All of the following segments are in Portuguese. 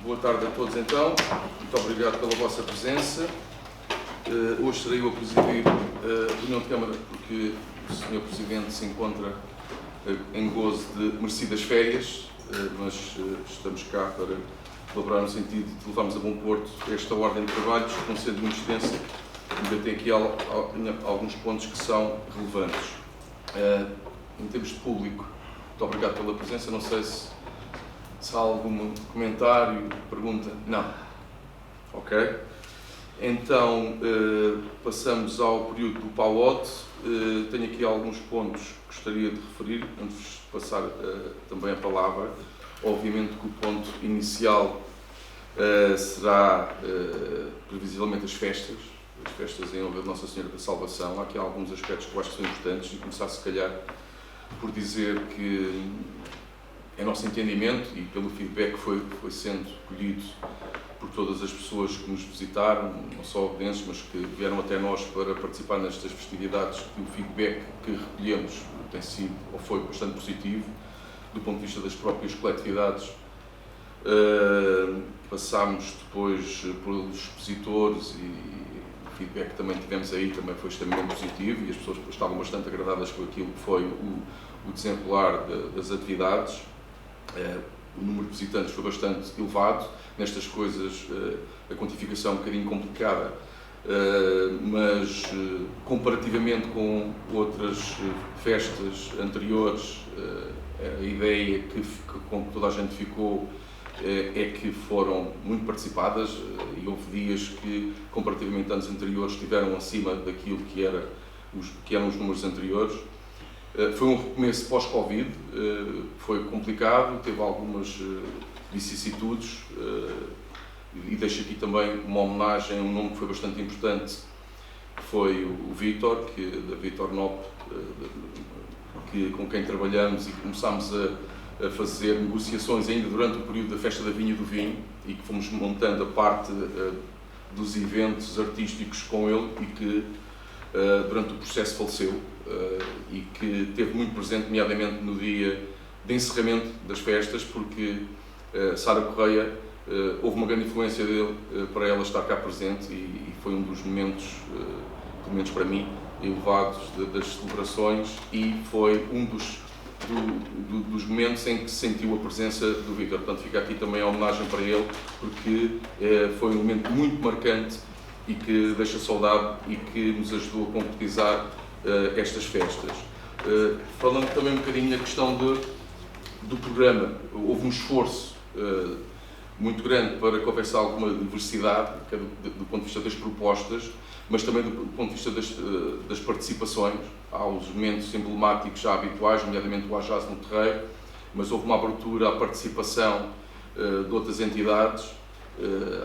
Boa tarde a todos então, muito obrigado pela vossa presença. Hoje serei eu a presidir a reunião de Câmara porque o Sr. Presidente se encontra em gozo de merecidas férias, mas estamos cá para colaborar no sentido de levarmos a bom porto esta ordem de trabalhos, não sendo muito extensa, ainda tem aqui alguns pontos que são relevantes. Em termos de público, muito obrigado pela presença, não sei se há algum comentário, pergunta? Não. Ok. Então, passamos ao período do PAOT. Tenho aqui alguns pontos que gostaria de referir, antes de passar também a palavra. Obviamente que o ponto inicial será, previsivelmente, as festas em honra de Nossa Senhora da Salvação. Há aqui alguns aspectos que eu acho que são importantes, e começar, se calhar, por dizer que é nosso entendimento e pelo feedback que foi sendo colhido por todas as pessoas que nos visitaram, não só obedenses, mas que vieram até nós para participar nestas festividades, que o feedback que recolhemos tem sido, ou foi bastante positivo, do ponto de vista das próprias coletividades. Passámos depois pelos expositores e o feedback que também tivemos aí também foi extremamente positivo e as pessoas estavam bastante agradadas com aquilo que foi o desenrolar das atividades. O número de visitantes foi bastante elevado. Nestas coisas, a quantificação é um bocadinho complicada, mas comparativamente com outras festas anteriores, a ideia com que toda a gente ficou é que foram muito participadas e houve dias que, comparativamente a anos anteriores, estiveram acima daquilo que eram os números anteriores. Foi um recomeço pós-Covid, foi complicado, teve algumas vicissitudes e deixo aqui também uma homenagem a um nome que foi bastante importante, que foi o Vítor, da Vítor Nop, com quem trabalhamos e começámos a fazer negociações ainda durante o período da Festa da Vinha e do Vinho e que fomos montando a parte dos eventos artísticos com ele e que durante o processo faleceu e que esteve muito presente, nomeadamente no dia de encerramento das festas, porque Sara Correia, houve uma grande influência dele para ela estar cá presente e foi um dos momentos, pelo menos para mim, elevados das celebrações e foi um dos momentos em que se sentiu a presença do Vítor. Portanto, fica aqui também a homenagem para ele, porque foi um momento muito marcante e que deixa saudade e que nos ajudou a concretizar estas festas. Falando também um bocadinho na questão do programa, houve um esforço muito grande para que houvesse alguma diversidade, do ponto de vista das propostas, mas também do ponto de vista das participações. Há os momentos emblemáticos já habituais, nomeadamente o Ajaz no Terreiro, mas houve uma abertura à participação de outras entidades.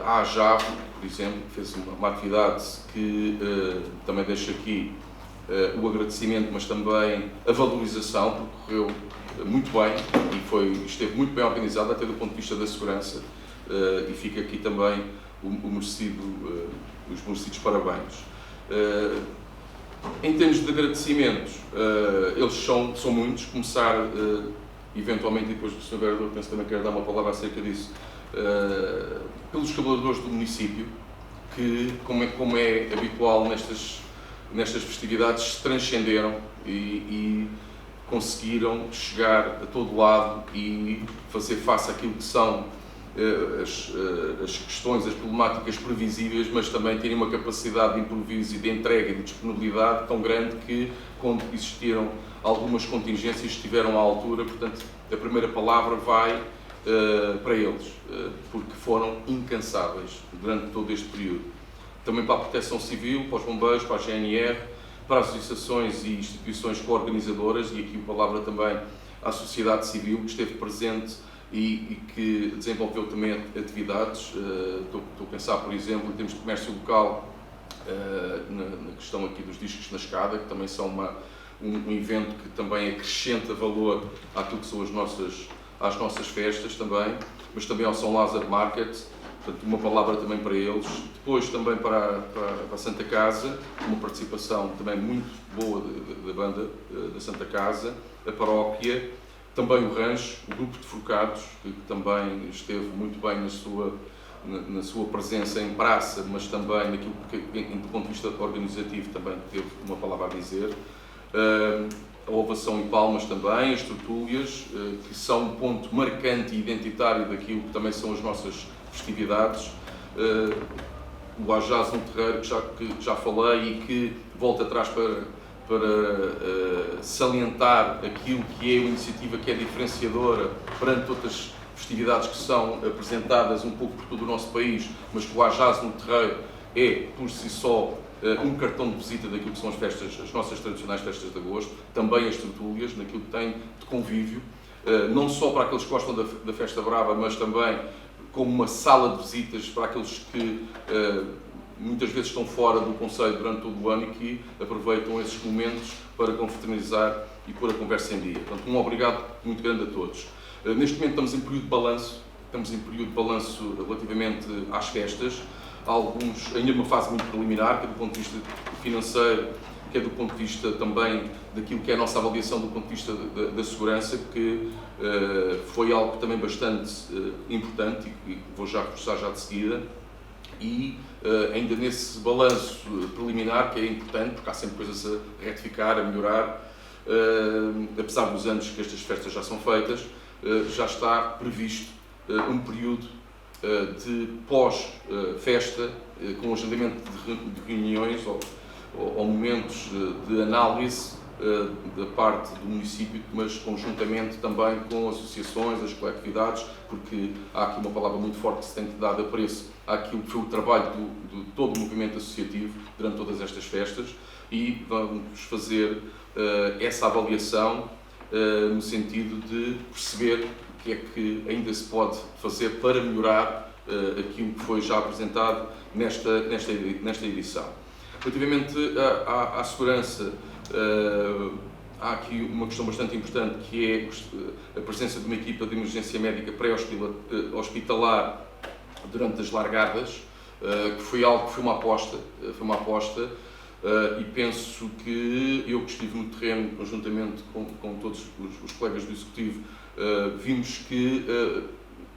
A AJAV, por exemplo, que fez uma atividade que também deixo aqui o agradecimento, mas também a valorização, porque correu muito bem e esteve muito bem organizado, até do ponto de vista da segurança, e fica aqui também os merecidos parabéns. Em termos de agradecimentos, eles são muitos. Começar, eventualmente, e depois do Sr. Vereador, penso que também quero dar uma palavra acerca disso, pelos colaboradores do município, que, como é habitual nestas festividades, se transcenderam e conseguiram chegar a todo lado e fazer face àquilo que são as questões, as problemáticas previsíveis, mas também terem uma capacidade de improviso e de entrega e de disponibilidade tão grande que, quando existiram algumas contingências, estiveram à altura. Portanto, a primeira palavra vai para eles, porque foram incansáveis durante todo este período. Também para a Proteção Civil, para os bombeiros, para a GNR, para as associações e instituições coorganizadoras, e aqui a palavra também à sociedade civil, que esteve presente e que desenvolveu também atividades. Estou a pensar, por exemplo, em termos de comércio local, na questão aqui dos discos na escada, que também são um evento que também acrescenta valor àquilo que são às nossas festas também, mas também ao São Lázaro Market. Portanto, uma palavra também para eles. Depois também para a Santa Casa, uma participação também muito boa da banda da Santa Casa, a paróquia, Também o Rancho, o grupo de Forcados, que também esteve muito bem na sua presença em praça, mas também naquilo que, do ponto de vista organizativo, também teve uma palavra a dizer. A Ovação e Palmas também, as Tertúlias, que são um ponto marcante e identitário daquilo que também são as nossas festividades. O Ajaz no Terreiro, que já falei e que volta atrás para salientar aquilo que é uma iniciativa que é diferenciadora perante outras festividades que são apresentadas um pouco por todo o nosso país, mas que o Ajaz no Terreiro é, por si só, um cartão de visita daquilo que são as festas, as nossas tradicionais festas de agosto, também as tertúlias, naquilo que tem de convívio, não só para aqueles que gostam da Festa Brava, mas também como uma sala de visitas para aqueles que muitas vezes estão fora do concelho durante todo o ano e que aproveitam esses momentos para confraternizar e pôr a conversa em dia. Portanto, um obrigado muito grande a todos. Neste momento estamos em período de balanço, relativamente às festas, alguns ainda numa fase muito preliminar, que é do ponto de vista financeiro, que é do ponto de vista também daquilo que é a nossa avaliação do ponto de vista da segurança, que foi algo também bastante importante e vou já reforçar já de seguida. E ainda nesse balanço preliminar, que é importante, porque há sempre coisas a retificar, a melhorar, apesar dos anos que estas festas já são feitas, já está previsto um período de pós-festa, com agendamento de reuniões ou momentos de análise da parte do município, mas conjuntamente também com associações, as coletividades, porque há aqui uma palavra muito forte que se tem que dar apreço àquilo que foi o trabalho de todo o movimento associativo durante todas estas festas, e vamos fazer essa avaliação no sentido de perceber o que é que ainda se pode fazer para melhorar aquilo que foi já apresentado nesta edição. Relativamente à segurança, há aqui uma questão bastante importante, que é a presença de uma equipa de emergência médica pré-hospitalar durante as largadas, que foi algo que foi uma aposta, e penso que eu que estive no terreno, conjuntamente com todos os colegas do Executivo, vimos que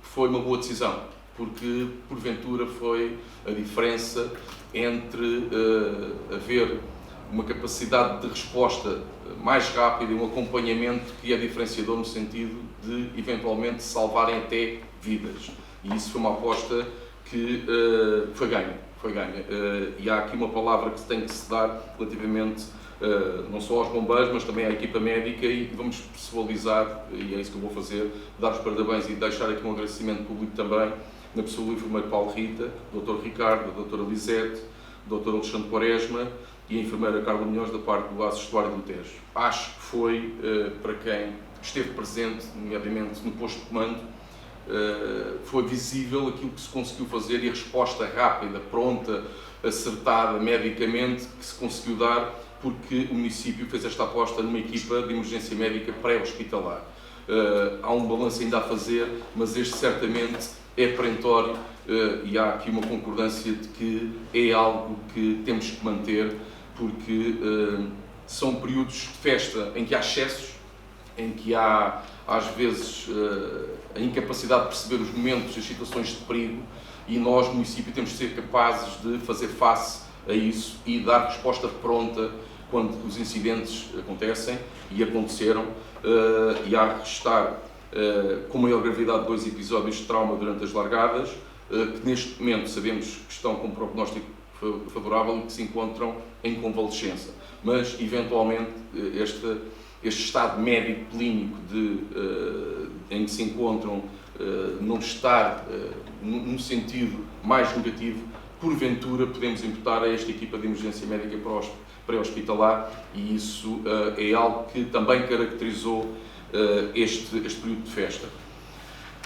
foi uma boa decisão, porque porventura foi a diferença entre haver uma capacidade de resposta mais rápida e um acompanhamento que é diferenciador no sentido de eventualmente salvarem até vidas. E isso foi uma aposta que foi ganha. E há aqui uma palavra que tem que se dar relativamente não só aos bombeiros, mas também à equipa médica, e vamos pessoalizar, e é isso que eu vou fazer, dar os parabéns e deixar aqui um agradecimento público também na pessoa do enfermeiro Paulo Rita, Dr. Ricardo, a Dra. Lisete, Dr. Alexandre Quaresma e a enfermeira Carla Munhoz da parte do ASO Estuário do Tejo. Acho que foi, para quem esteve presente, nomeadamente no posto de comando, foi visível aquilo que se conseguiu fazer e a resposta rápida, pronta, acertada, medicamente, que se conseguiu dar, porque o município fez esta aposta numa equipa de emergência médica pré-hospitalar. Há um balanço ainda a fazer, mas este certamente é perentório, e há aqui uma concordância de que é algo que temos que manter, porque são períodos de festa em que há excessos, em que há, às vezes, a incapacidade de perceber os momentos, as situações de perigo, e nós, município, temos de ser capazes de fazer face a isso e dar resposta pronta quando os incidentes acontecem, e aconteceram, e há a restar com maior gravidade 2 episódios de trauma durante as largadas, que neste momento sabemos que estão com um prognóstico favorável e que se encontram em convalescença. Mas, eventualmente, este estado médico clínico em que se encontram não estar num sentido mais negativo, porventura podemos imputar a esta equipa de emergência médica pré-hospitalar, e isso é algo que também caracterizou este período de festa.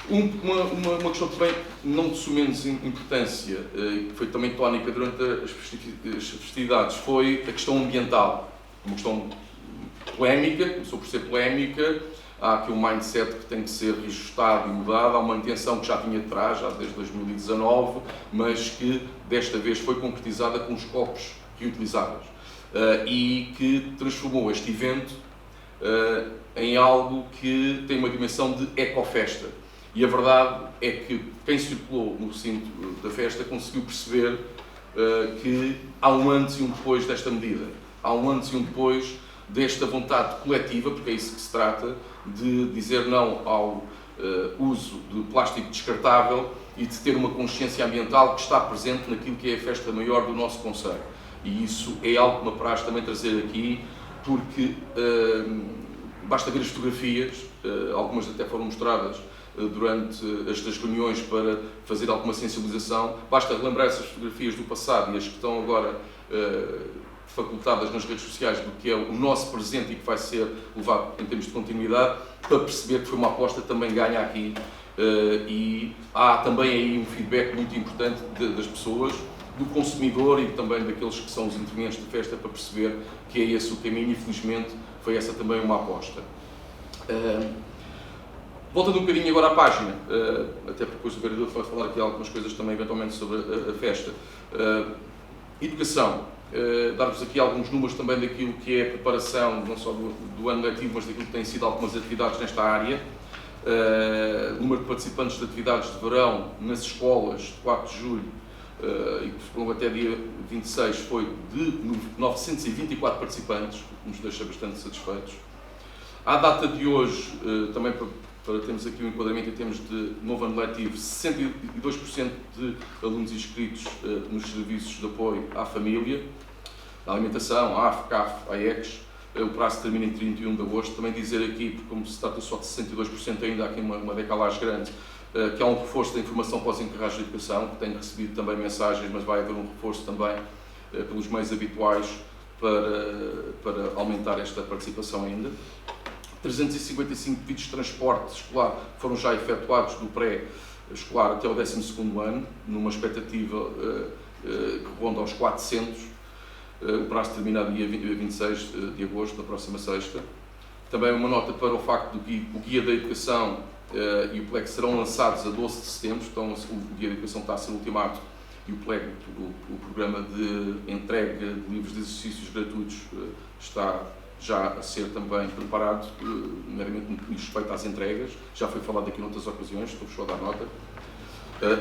Uma questão também não de sumenos importância, que foi também tónica durante as festividades, foi a questão ambiental. Uma questão polémica, começou por ser polémica, há aqui um mindset que tem que ser reajustado e mudado, há uma intenção que já vinha atrás, já desde 2019, mas que desta vez foi concretizada com os copos reutilizáveis, e que transformou este evento em algo que tem uma dimensão de ecofesta. E a verdade é que quem circulou no recinto da festa conseguiu perceber que há um antes e um depois desta medida. Há um antes e um depois desta vontade coletiva, porque é isso que se trata, de dizer não ao uso de plástico descartável e de ter uma consciência ambiental que está presente naquilo que é a festa maior do nosso concelho. E isso é algo que me apraz também trazer aqui, porque basta ver as fotografias, algumas até foram mostradas durante estas reuniões para fazer alguma sensibilização. Basta relembrar essas fotografias do passado e as que estão agora facultadas nas redes sociais do que é o nosso presente e que vai ser levado em termos de continuidade, para perceber que foi uma aposta também ganha aqui. E há também aí um feedback muito importante das pessoas, do consumidor e também daqueles que são os intervenientes da festa, para perceber que é esse o caminho, e felizmente foi essa também uma aposta. Voltando um bocadinho agora à página, até porque depois o vereador vai falar aqui algumas coisas também eventualmente sobre a festa. Educação. Dar-vos aqui alguns números também daquilo que é a preparação, não só do ano letivo, mas daquilo que têm sido algumas atividades nesta área. Número de participantes de atividades de verão nas escolas, de 4 de julho, e que foram até dia 26, foi de 924 participantes, o que nos deixa bastante satisfeitos. À data de hoje, também para termos aqui um enquadramento em termos de novo ano letivo, 62% de alunos inscritos nos serviços de apoio à família, à alimentação, à AF, CAF, à EECS. O prazo termina em 31 de agosto. Também dizer aqui, porque como se trata só de 62%, ainda há aqui uma decalagem grande, que há um reforço da informação para os encarregados de educação, que tenho recebido também mensagens, mas vai haver um reforço também pelos meios habituais para aumentar esta participação ainda. 355 pedidos de transporte escolar foram já efetuados do pré-escolar até o 12º ano, numa expectativa que ronda aos 400. O prazo termina dia 26 de agosto, na próxima sexta. Também uma nota para o facto de que o Guia da Educação e o PLEG serão lançados a 12 de setembro, então o Guia da Educação está a ser ultimado e o PLEG, o programa de entrega de livros de exercícios gratuitos, está já a ser também preparado, meramente no que diz respeito às entregas. Já foi falado aqui noutras ocasiões, estou só a dar nota.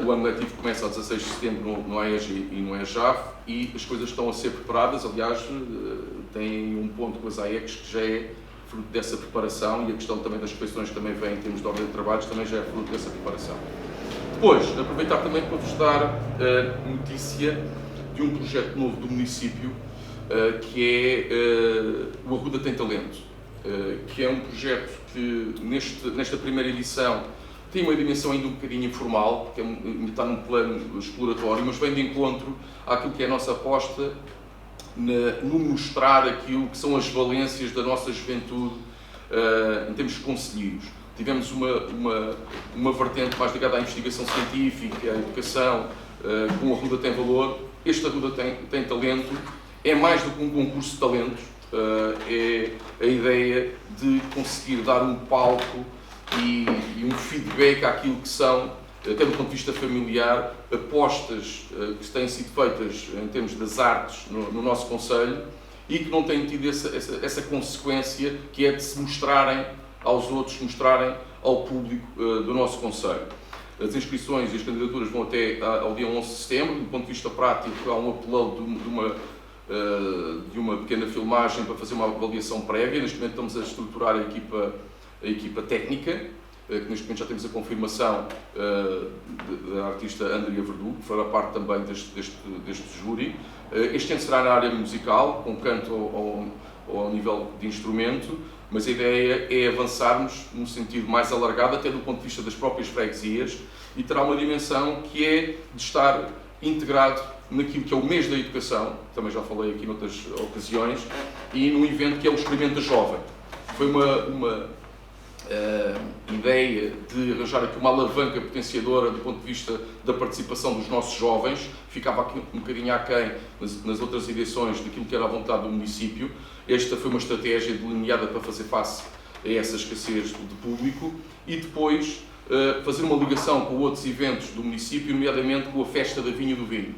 O ano letivo começa a 16 de setembro no AEG e no EJAF, e as coisas estão a ser preparadas. Aliás, tem um ponto com as AECs que já é fruto dessa preparação, e a questão também das refeições também vem em termos de ordem de trabalhos, também já é fruto dessa preparação. Depois, aproveitar também para vos dar notícia de um projeto novo do município, que é o Arruda Tem Talento, que é um projeto que nesta primeira edição tem uma dimensão ainda um bocadinho informal, porque ainda está num plano exploratório, mas vem de encontro àquilo que é a nossa aposta no mostrar aquilo que são as valências da nossa juventude em termos concelhios. Tivemos uma vertente mais ligada à investigação científica, à educação, com o Arruda Tem Valor. Este Arruda Tem Talento é mais do que um concurso de talentos, é a ideia de conseguir dar um palco e um feedback àquilo que são, até do ponto de vista familiar, apostas que têm sido feitas em termos das artes no nosso concelho e que não têm tido essa consequência, que é de se mostrarem aos outros, mostrarem ao público do nosso concelho. As inscrições e as candidaturas vão até ao dia 11 de setembro. Do ponto de vista prático, há um upload de uma pequena filmagem para fazer uma avaliação prévia. Neste momento estamos a estruturar a equipa técnica, que neste momento já temos a confirmação da artista Andrea Verdugo, que fará parte também deste júri. Este ano será na área musical, com canto ao nível de instrumento, mas a ideia é avançarmos num sentido mais alargado, até do ponto de vista das próprias freguesias, e terá uma dimensão que é de estar integrado naquilo que é o mês da educação, também já falei aqui noutras ocasiões, e num evento que é o Experimenta Jovem. Foi uma ideia de arranjar aqui uma alavanca potenciadora do ponto de vista da participação dos nossos jovens. Ficava aqui um bocadinho aquém nas outras edições daquilo que era a vontade do município. Esta foi uma estratégia delineada para fazer face a essa escassez de público e depois fazer uma ligação com outros eventos do município, nomeadamente com a Festa da Vinha do Vinho.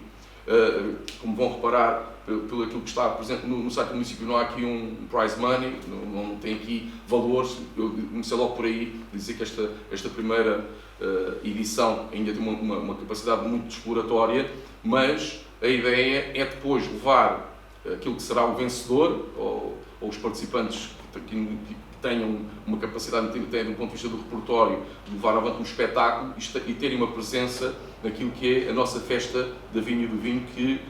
Como vão reparar, pelo aquilo que está presente no site do município, não há aqui um prize money, não tem aqui valores. Eu comecei logo por aí, dizer que esta primeira edição ainda tem uma capacidade muito exploratória, mas a ideia é depois levar aquilo que será o vencedor, ou os participantes que tenham uma capacidade, até do ponto de vista do repertório, de levar avante um espetáculo e terem uma presença naquilo que é a nossa festa da vinha e do vinho, que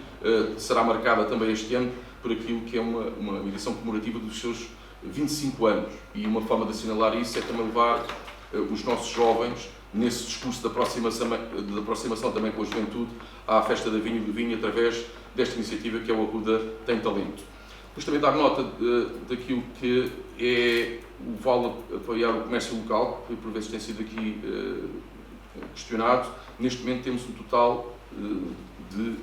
será marcada também este ano por aquilo que é uma edição comemorativa dos seus 25 anos. E uma forma de assinalar isso é também levar os nossos jovens nesse discurso de aproximação também com a juventude à festa da vinha e do vinho, através desta iniciativa que é o Arruda Tem Talento. Depois também dar nota daquilo que é o Vale apoiar o comércio local, que por vezes tem sido aqui questionado. Neste momento temos um total de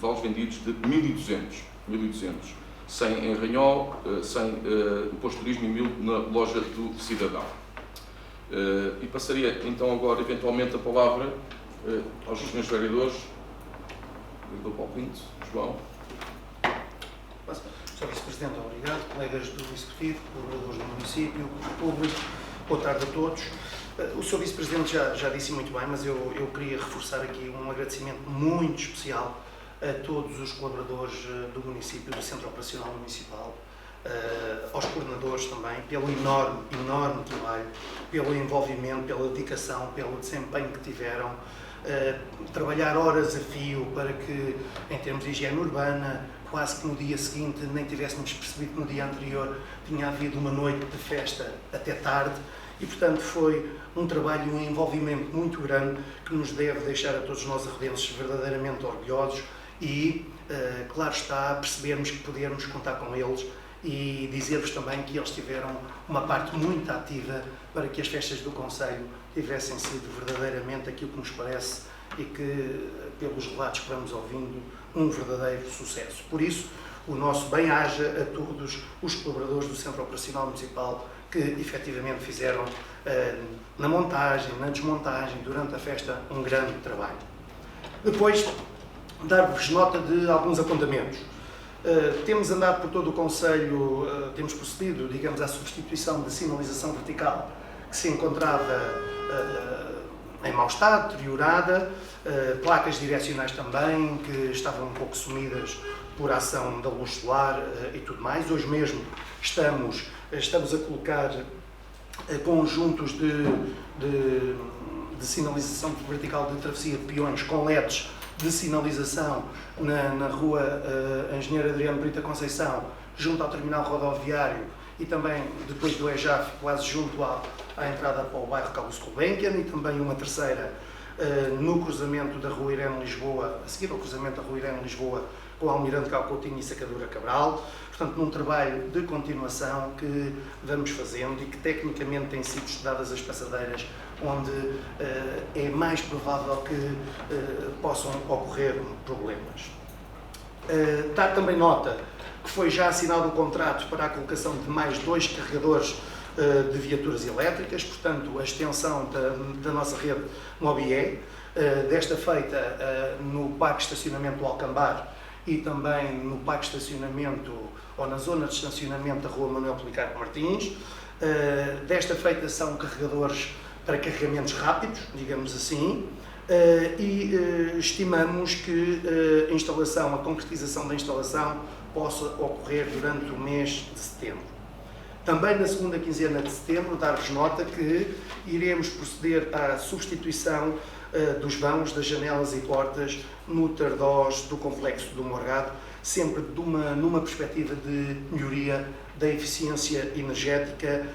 vales vendidos de 1.200. 100 em Ranhol, 100 no posto de turismo e 1.000 na loja do cidadão. E passaria então agora eventualmente a palavra aos senhores vereadores. Vereador Paulo Pinto, João. Sr. Vice-Presidente, obrigado. Colegas do Executivo, colaboradores do município, público, boa tarde a todos. O Sr. Vice-Presidente já disse muito bem, mas eu queria reforçar aqui um agradecimento muito especial a todos os colaboradores do município, do Centro Operacional Municipal, aos coordenadores também, pelo enorme trabalho, pelo envolvimento, pela dedicação, pelo desempenho que tiveram, trabalhar horas a fio para que, em termos de higiene urbana, quase que no dia seguinte nem tivéssemos percebido que no dia anterior tinha havido uma noite de festa até tarde, e portanto foi um trabalho e um envolvimento muito grande que nos deve deixar a todos nós arredenses verdadeiramente orgulhosos e, claro está, percebermos que podermos contar com eles e dizer-vos também que eles tiveram uma parte muito ativa para que as festas do Concelho tivessem sido verdadeiramente aquilo que nos parece e que, pelos relatos que vamos ouvindo, um verdadeiro sucesso. Por isso, o nosso bem-aja a todos os colaboradores do Centro Operacional Municipal que efetivamente fizeram na montagem, na desmontagem, durante a festa, um grande trabalho. Depois, dar-vos nota de alguns apontamentos. Temos andado por todo o Concelho, temos procedido, digamos, à substituição da sinalização vertical que se encontrava em mau estado, deteriorada, placas direcionais também, que estavam um pouco sumidas por ação da luz solar e tudo mais. Hoje mesmo estamos a colocar conjuntos de sinalização vertical de travessia de peões com LEDs de sinalização na rua Engenheiro Adriano Brita Conceição, junto ao terminal rodoviário e também depois do EJAF, quase junto à entrada para o bairro Carlos Gulbenkian, e também uma terceira no cruzamento da Rua Irene Lisboa, a seguir ao cruzamento da Rua Irene Lisboa com Almirante Calcoutinho e Sacadura Cabral. Portanto, num trabalho de continuação que vamos fazendo e que tecnicamente têm sido estudadas as passadeiras, onde é mais provável que possam ocorrer problemas. Dar também nota que foi já assinado o contrato para a colocação de mais 2 carregadores de viaturas elétricas, portanto, a extensão da nossa rede MOBIE, desta feita no Parque de Estacionamento do Alcambar e também no Parque de Estacionamento, ou na zona de estacionamento da Rua Manuel Policarpo Martins. Desta feita são carregadores para carregamentos rápidos, digamos assim, e estimamos que a concretização da instalação possa ocorrer durante o mês de setembro. Também na segunda quinzena de setembro, dar-vos nota que iremos proceder à substituição dos vãos, das janelas e portas no Tardós do Complexo do Morgado, sempre numa perspectiva de melhoria da eficiência energética,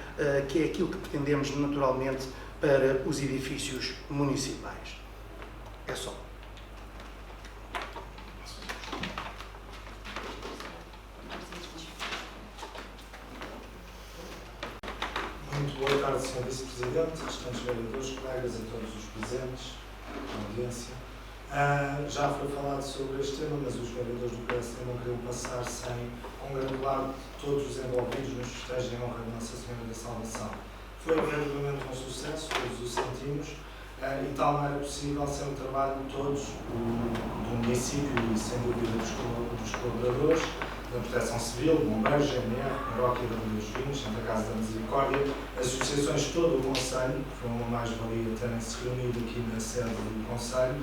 que é aquilo que pretendemos naturalmente para os edifícios municipais. É só. Muito boa tarde, Sr. Vice-Presidente, restantes vereadores, colegas e todos os presentes na audiência. Já foi falado sobre este tema, mas os vereadores do PSD não queriam passar sem congratular todos os envolvidos nos festejos em honra de Nossa Senhora da Salvação. Foi verdadeiramente um sucesso, todos o sentimos, e tal não era possível sem o trabalho de todos, do município e sem dúvida dos colaboradores, da Proteção Civil, Bombeiros, GNR, Paróquia da Rua dos Vinhos, Santa Casa da Misericórdia, associações de todo o Conselho, que foi uma mais-valia terem-se reunido aqui na sede do Conselho,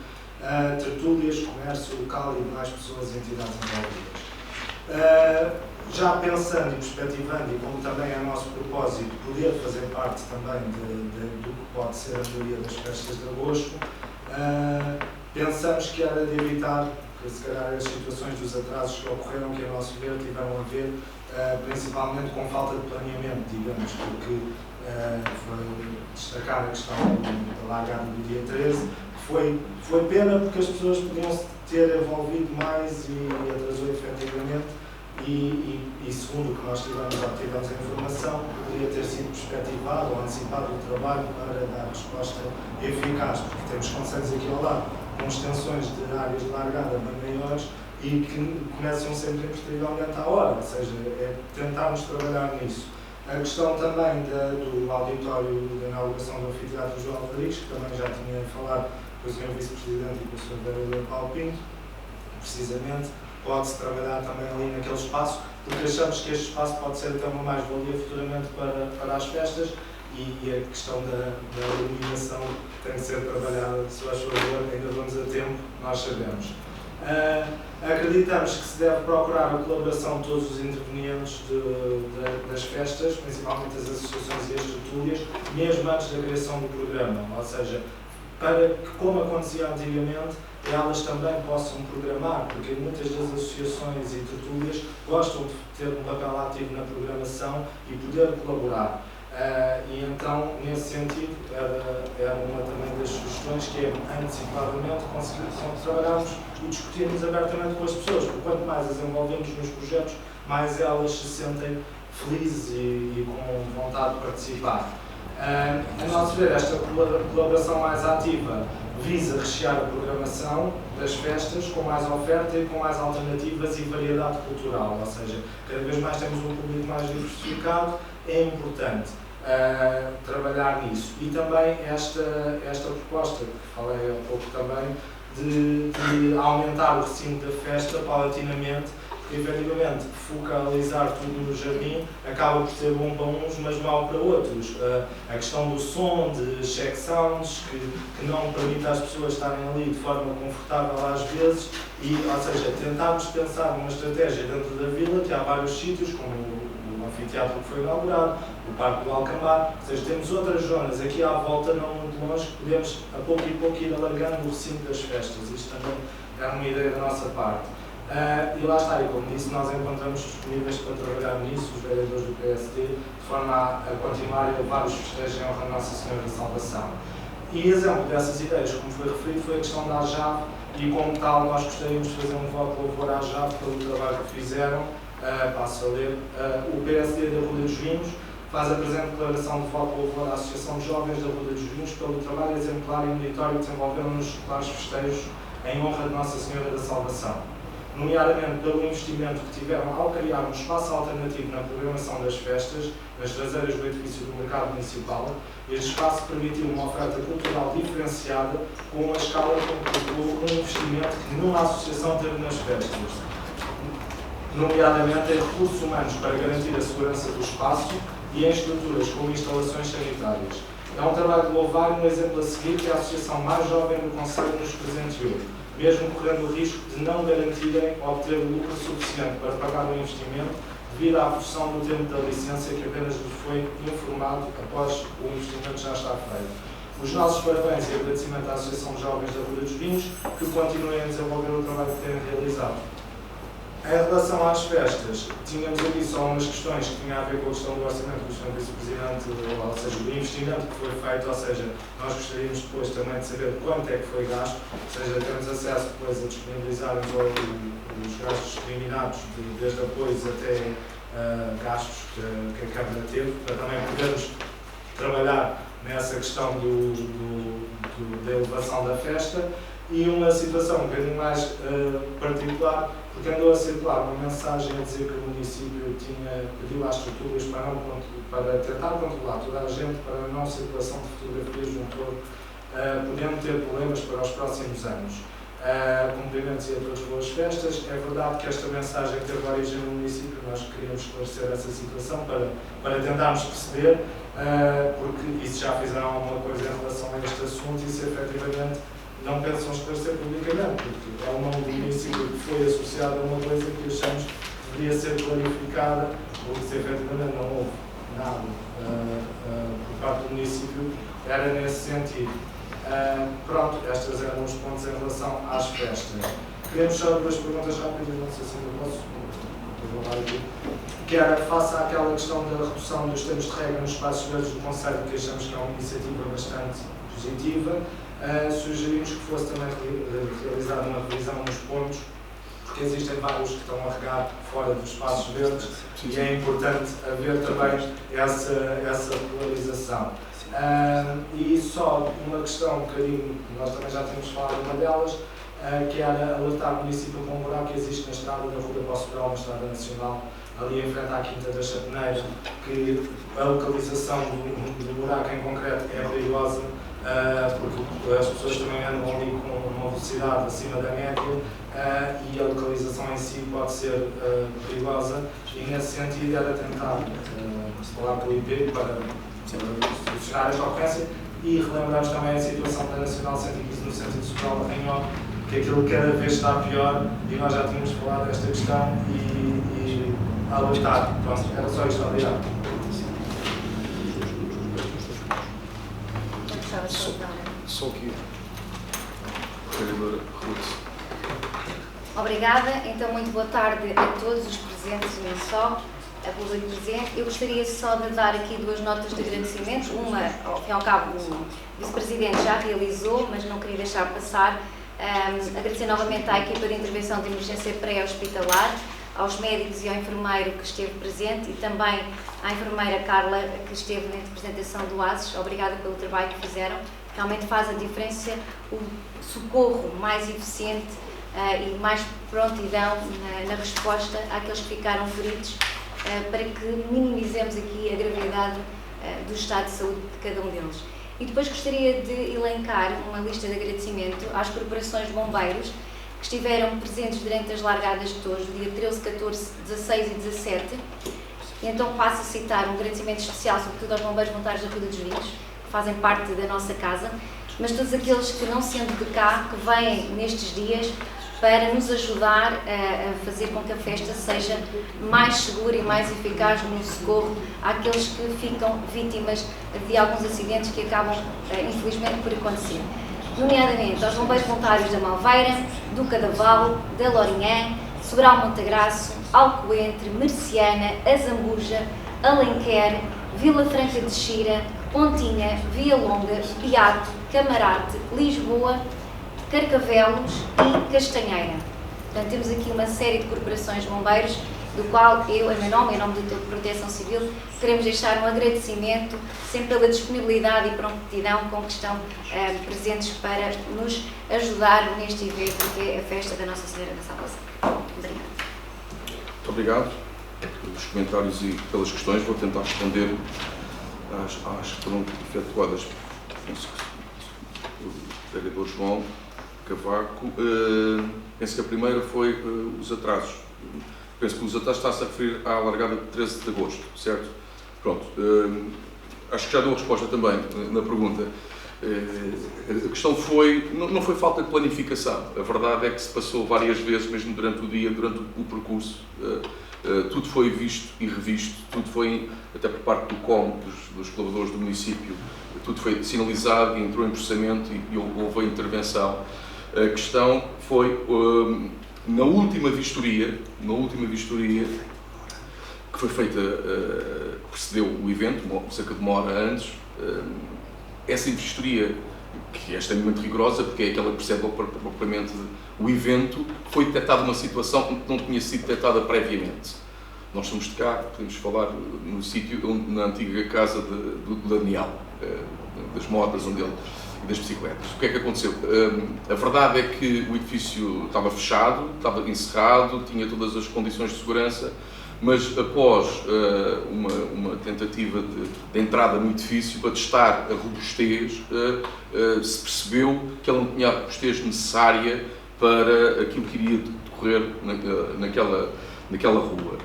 tertúlias, comércio local e demais pessoas e entidades envolvidas. Já pensando e perspectivando, e como também é nosso propósito poder fazer parte também do que pode ser a maioria das festas de agosto, pensamos que era de evitar que, se calhar, as situações dos atrasos que ocorreram, que a nosso ver tiveram a ver principalmente com falta de planeamento, digamos, porque foi destacar a questão da largada do dia 13, foi pena porque as pessoas podiam se ter envolvido mais e atrasou efetivamente. E segundo o que nós obtivemos a informação, poderia ter sido perspectivado ou antecipado o trabalho para dar resposta eficaz, porque temos conselhos aqui ao lado, com extensões de áreas de largada bem maiores e que começam sempre posteriormente à hora, ou seja, é tentarmos trabalhar nisso. A questão também do auditório da inauguração do anfiteatro João Rodrigues, que também já tinha falado com o Sr. Vice-Presidente e com o Sr. Vereador Paulo Pinto, precisamente, pode-se trabalhar também ali naquele espaço, porque achamos que este espaço pode ser até uma mais-valia futuramente para as festas e a questão da iluminação tem que ser trabalhada, se faz favor, ainda vamos a tempo, nós sabemos. Acreditamos que se deve procurar a colaboração de todos os intervenientes das festas, principalmente as associações e as tertúlias, mesmo antes da criação do programa, ou seja, para que, como acontecia antigamente, elas também possam programar, porque muitas das associações e tertúlias gostam de ter um papel ativo na programação e poder colaborar. E então, nesse sentido, era uma também das sugestões que é, antecipadamente, trabalharmos e discutirmos abertamente com as pessoas, porque quanto mais as envolvemos nos projetos, mais elas se sentem felizes e com vontade de participar. A nosso ver, esta colaboração mais ativa visa rechear a programação das festas com mais oferta e com mais alternativas e variedade cultural, ou seja, cada vez mais temos um público mais diversificado, é importante trabalhar nisso. E também esta proposta, que falei há pouco também, de aumentar o recinto da festa paulatinamente, porque efetivamente focalizar tudo no jardim acaba por ser bom para uns, mas mau para outros. A questão do som, de check sounds, que não permite às pessoas estarem ali de forma confortável às vezes, ou seja, tentarmos pensar numa estratégia dentro da vila, que há vários sítios, como o anfiteatro que foi inaugurado, o Parque do Alcambar, ou seja, temos outras zonas aqui à volta, não muito longe, que podemos a pouco e pouco ir alargando o recinto das festas. Isto também é uma ideia da nossa parte. E lá está, e como disse, nós encontramos disponíveis para trabalhar nisso, os vereadores do PSD, de forma a continuar a levar os festejos em honra a Nossa Senhora da Salvação. E exemplo dessas ideias, como foi referido, foi a questão da AJAV, e como tal nós gostaríamos de fazer um voto de louvor à AJAV pelo trabalho que fizeram. Passo a ler. O PSD da Rua dos Vinhos faz a presente declaração de voto de louvor à Associação de Jovens da Rua dos Vinhos pelo trabalho exemplar e meritório que desenvolveram nos escolares festejos em honra de Nossa Senhora da Salvação, nomeadamente pelo investimento que tiveram ao criar um espaço alternativo na programação das festas, nas traseiras do edifício do Mercado Municipal. Este espaço permitiu uma oferta cultural diferenciada com uma escala com um investimento que nenhuma associação teve nas festas, nomeadamente em recursos humanos para garantir a segurança do espaço e em estruturas como instalações sanitárias. É um trabalho de louvar e um exemplo a seguir que a associação mais jovem do Conselho nos presenteou, mesmo correndo o risco de não garantirem obter o lucro suficiente para pagar o investimento devido à produção do tempo da licença que apenas lhes foi informado após o investimento já estar feito. Os nossos parabéns e agradecimento à Associação de Jovens da Rua dos Vinhos, que continuem a desenvolver o trabalho que têm realizado. Em relação às festas, tínhamos aqui só umas questões que tinham a ver com a questão do orçamento do Sr. Vice-Presidente, ou seja, do investimento que foi feito, ou seja, nós gostaríamos depois também de saber quanto é que foi gasto, ou seja, temos acesso depois a disponibilizarmos os gastos discriminados, desde apoios até gastos que a Câmara teve, para também podermos trabalhar nessa questão da elevação da festa. E uma situação um bocadinho mais particular, porque andou a circular uma mensagem a dizer que o município pediu às estruturas para tentar controlar toda a gente para a não circulação de fotografias de um touro podendo ter problemas para os próximos anos. Cumprimentos e a todos boas festas. É verdade que esta mensagem teve origem no município, nós queríamos esclarecer essa situação para tentarmos perceber, porque isso já fizeram alguma coisa em relação a este assunto e se efetivamente não pensam esclarecer publicamente, porque é o nome do município que foi associado a uma coisa que achamos que deveria ser clarificada, porque se efetivamente não houve nada por parte do município, era nesse sentido. Pronto, estas eram os pontos em relação às festas. Queremos só duas perguntas rápidas, não sei se eu posso levar aqui. Que era, face àquela questão da redução dos tempos de regra nos espaços verdes do Conselho, que achamos que é uma iniciativa bastante positiva, sugerimos que fosse também realizada uma revisão nos pontos, porque existem vários que estão a regar fora dos espaços verdes e é importante haver também essa regularização. E só uma questão um bocadinho, nós também já temos falado uma delas, que era alertar o município com um buraco que existe na estrada da Rua da Poço Peral, na Estrada Nacional, ali em frente à Quinta da Chapeneira, que a localização do buraco em concreto é perigosa, porque as pessoas também andam ali com uma velocidade acima da média e a localização em si pode ser perigosa, e nesse sentido era tentar falar com o IP para solucionar esta ocorrência e relembramos também a situação da Nacional 115 no sentido social da Ranhol, que aquilo cada vez está pior e nós já tínhamos falado desta questão e alertar. Pronto, era só isto. Obrigado. Só aqui. Vereadora Ruth. Obrigada. Então, muito boa tarde a todos os presentes e não só, a público presente. Eu gostaria só de dar aqui duas notas de agradecimento. Uma, ao fim e ao cabo, o Vice-Presidente já realizou, mas não queria deixar passar. Agradecer novamente à equipa de intervenção de emergência pré-hospitalar, aos médicos e ao enfermeiro que esteve presente e também à enfermeira Carla, que esteve na representação do ASES. Obrigada pelo trabalho que fizeram. Realmente faz a diferença o socorro mais eficiente e mais prontidão na resposta àqueles que ficaram feridos, para que minimizemos aqui a gravidade do estado de saúde de cada um deles. E depois gostaria de elencar uma lista de agradecimento às corporações de bombeiros que estiveram presentes durante as largadas de touros, dia 13, 14, 16 e 17. E então passo a citar um agradecimento especial, sobretudo aos bombeiros voluntários da Rua dos Vinhos, que fazem parte da nossa casa, mas todos aqueles que, não sendo de cá, que vêm nestes dias para nos ajudar a fazer com que a festa seja mais segura e mais eficaz no socorro àqueles que ficam vítimas de alguns acidentes que acabam, infelizmente, por acontecer. Nomeadamente aos bombeiros voluntários da Malveira, do Cadaval, da Lourinhã, Sobral Montagraço, Alcoentre, Merciana, Azambuja, Alenquer, Vila Franca de Xira, Pontinha, Via Longa, Beato, Camarate, Lisboa, Carcavelos e Castanheira. Portanto, temos aqui uma série de corporações de bombeiros, do qual eu, em meu nome, em nome de toda a Proteção Civil, queremos deixar um agradecimento sempre pela disponibilidade e prontidão com que estão presentes para nos ajudar neste evento, que é a festa da Nossa Senhora da Salvação. Obrigada. Muito obrigado pelos comentários e pelas questões. Vou tentar responder às que foram efetuadas pelo vereador João Cavaco. Penso que a primeira foi os atrasos. Penso que os atrasos está-se a referir à largada de 13 de agosto, certo? Pronto. Acho que já deu a resposta também na pergunta. A questão foi, não foi falta de planificação. A verdade é que se passou várias vezes, mesmo durante o dia, durante o percurso. Tudo foi visto e revisto, tudo foi, até por parte do COM, dos colaboradores do município, tudo foi sinalizado e entrou em processamento e houve a intervenção. A questão foi, na última vistoria, que foi feita, precedeu o evento, cerca de uma hora antes, essa vistoria, que é extremamente rigorosa, porque é aquela que percebe propriamente o evento, foi detectada uma situação que não tinha sido detectada previamente. Nós somos de cá, podemos falar no sítio, na antiga casa do Daniel, das motas e das bicicletas. O que é que aconteceu? A verdade é que o edifício estava fechado, estava encerrado, tinha todas as condições de segurança, mas após uma tentativa de entrada muito difícil para testar a robustez, se percebeu que ela não tinha a robustez necessária para aquilo que iria decorrer naquela rua.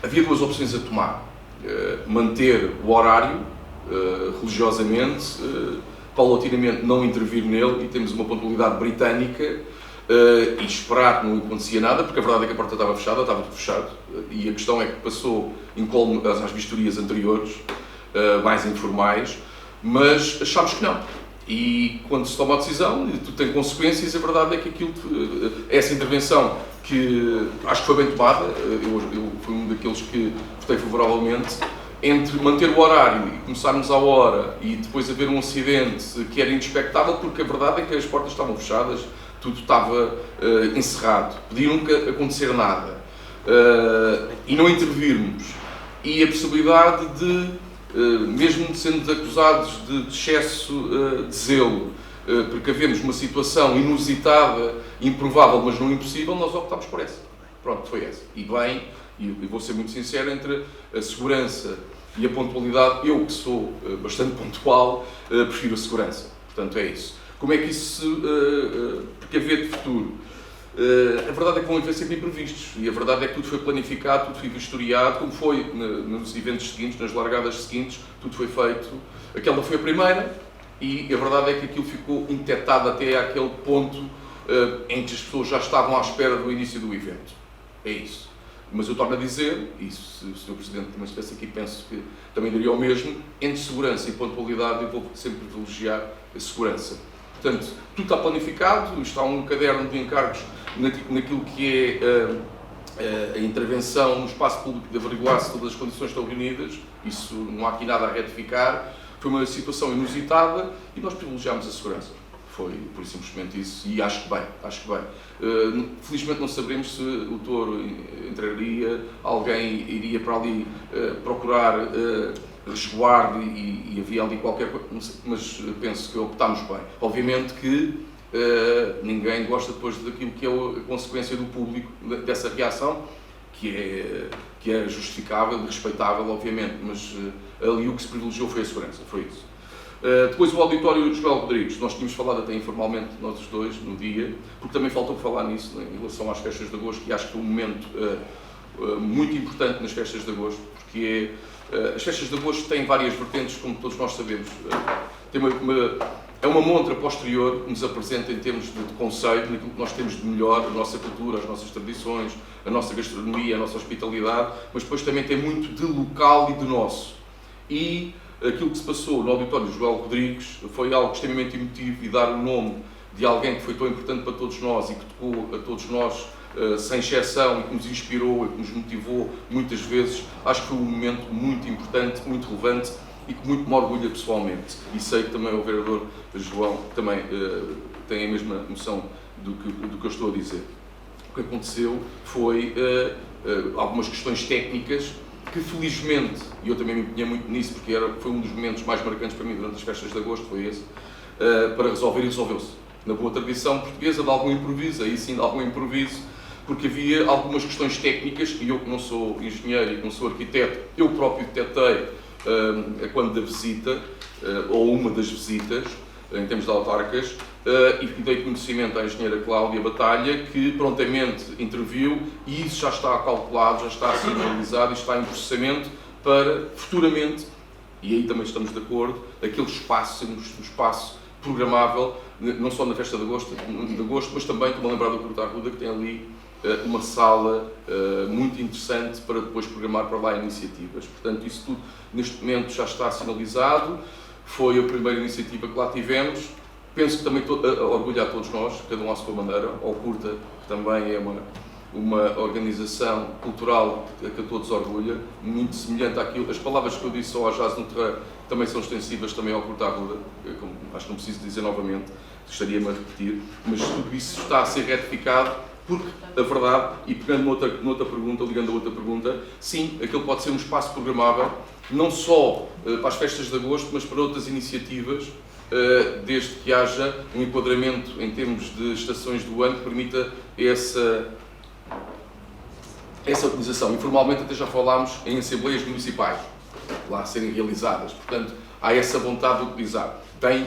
Havia duas opções a tomar: manter o horário religiosamente, paulatinamente não intervir nele, e temos uma pontualidade britânica, e esperar que não acontecia nada, porque a verdade é que a porta estava fechada, estava tudo fechado, e a questão é que passou incólume às vistorias anteriores, mais informais, mas achámos que não. E quando se toma a decisão, tudo tem consequências, a verdade é que essa intervenção, que acho que foi bem tomada, eu fui um daqueles que votei favoravelmente, entre manter o horário e começarmos à hora e depois haver um acidente que era inexpectável, porque a verdade é que as portas estavam fechadas, tudo estava encerrado, podia nunca acontecer nada, e não intervirmos. E a possibilidade de, mesmo sendo acusados de excesso de zelo, porque havemos uma situação inusitada, improvável, mas não impossível, nós optámos por essa. Pronto, foi essa. E bem, e vou ser muito sincero, entre a segurança e a pontualidade, eu que sou bastante pontual, prefiro a segurança. Portanto, é isso. Como é que isso se precaver de futuro? A verdade é que vão haver sempre imprevistos, e a verdade é que tudo foi planificado, tudo foi vistoriado, como foi nos eventos seguintes, nas largadas seguintes, tudo foi feito. Aquela foi a primeira, e a verdade é que aquilo ficou indetectado até àquele ponto em que as pessoas já estavam à espera do início do evento. É isso. Mas eu torno a dizer, e se o Sr. Presidente também estivesse aqui, penso que também diria o mesmo, entre segurança e pontualidade eu vou sempre privilegiar a segurança. Portanto, tudo está planificado, está um caderno de encargos naquilo que é a intervenção no espaço público de averiguar se todas as condições estão reunidas, isso não há aqui nada a retificar. Foi uma situação inusitada e nós privilegiámos a segurança. Foi, por simplesmente isso, e acho que bem. Felizmente não saberemos se o touro entraria, alguém iria para ali procurar resguardo e havia ali qualquer coisa, mas penso que optámos bem. Obviamente que ninguém gosta depois daquilo que é a consequência do público, dessa reação, que é justificável e respeitável, obviamente, mas ali o que se privilegiou foi a segurança, foi isso. Depois o auditório Joel Rodrigues, nós tínhamos falado até informalmente, nós os dois, no dia, porque também faltou falar nisso, em relação às festas de agosto, e acho que é um momento muito importante nas festas de agosto, porque as festas de agosto têm várias vertentes, como todos nós sabemos. É uma montra posterior que nos apresenta em termos de conceito, naquilo que nós temos de melhor, a nossa cultura, as nossas tradições, a nossa gastronomia, a nossa hospitalidade, mas depois também tem muito de local e de nosso. E aquilo que se passou no auditório Joel Rodrigues foi algo extremamente emotivo, e dar o nome de alguém que foi tão importante para todos nós e que tocou a todos nós sem exceção, e que nos inspirou e que nos motivou muitas vezes, acho que foi um momento muito importante, muito relevante e que muito me orgulha pessoalmente. E sei que também o vereador João também tem a mesma noção do que eu estou a dizer. O que aconteceu foi algumas questões técnicas que felizmente, e eu também me empenhei muito nisso, porque foi um dos momentos mais marcantes para mim durante as festas de agosto, foi esse, para resolver, e resolveu-se. Na boa tradição portuguesa de algum improviso, aí sim de algum improviso, porque havia algumas questões técnicas, e eu que não sou engenheiro e que não sou arquiteto, eu próprio detetei quando da visita, ou uma das visitas, em termos de autarcas, e dei conhecimento à engenheira Cláudia Batalha, que prontamente interviu, e isso já está calculado, já está sinalizado e está em processamento para futuramente, e aí também estamos de acordo, aquele espaço, sendo um espaço programável, não só na festa de agosto, mas também, estou-me a lembrar do Cortar Ruda, que tem ali uma sala muito interessante para depois programar para lá iniciativas. Portanto, isso tudo neste momento já está sinalizado, foi a primeira iniciativa que lá tivemos. Penso que também orgulha a todos nós, cada um à sua maneira. Ao Curta, que também é uma organização cultural que a todos orgulha, muito semelhante àquilo. As palavras que eu disse ao Jazz no Terreiro também são extensivas também ao Cortar Ruda, acho que não preciso dizer novamente, estaria-me a repetir, mas tudo isso está a ser retificado, porque a verdade, e pegando noutra pergunta, ligando a outra pergunta, sim, aquele pode ser um espaço programável, não só para as festas de agosto, mas para outras iniciativas, desde que haja um enquadramento em termos de estações do ano que permita essa utilização. Informalmente até já falámos em assembleias municipais, lá a serem realizadas. Portanto, há essa vontade de utilizar. Tem,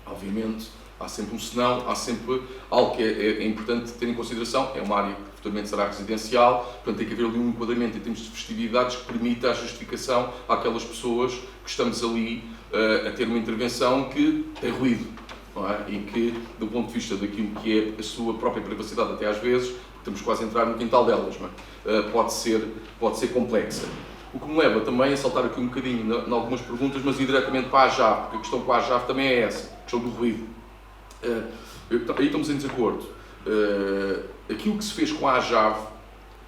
obviamente, há sempre um senão, há sempre algo que é importante ter em consideração. É uma área que futuramente será residencial, portanto tem que haver ali um enquadramento em termos de festividades que permita a justificação àquelas pessoas que estamos ali a ter uma intervenção que tem ruído, não é? E que, do ponto de vista daquilo que é a sua própria privacidade, até às vezes, estamos quase a entrar no quintal delas, não é? Pode ser complexa. O que me leva também a saltar aqui um bocadinho em algumas perguntas, mas indiretamente para a AJAV, porque a questão com a AJAV também é essa, a questão do ruído. Aí estamos em desacordo. Aquilo que se fez com a AJAV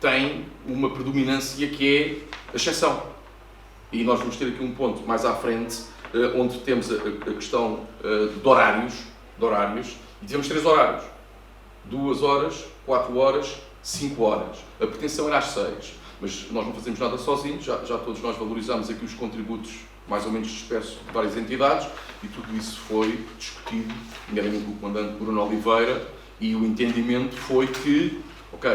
tem uma predominância que é a exceção. E nós vamos ter aqui um ponto mais à frente, onde temos a questão de horários, e tivemos 3 horários. 2 horas, 4 horas, 5 horas. A pretensão era às 6. Mas nós não fazemos nada sozinhos, já todos nós valorizamos aqui os contributos mais ou menos dispersos de várias entidades e tudo isso foi discutido, nomeadamente com o comandante Bruno Oliveira, e o entendimento foi que, ok,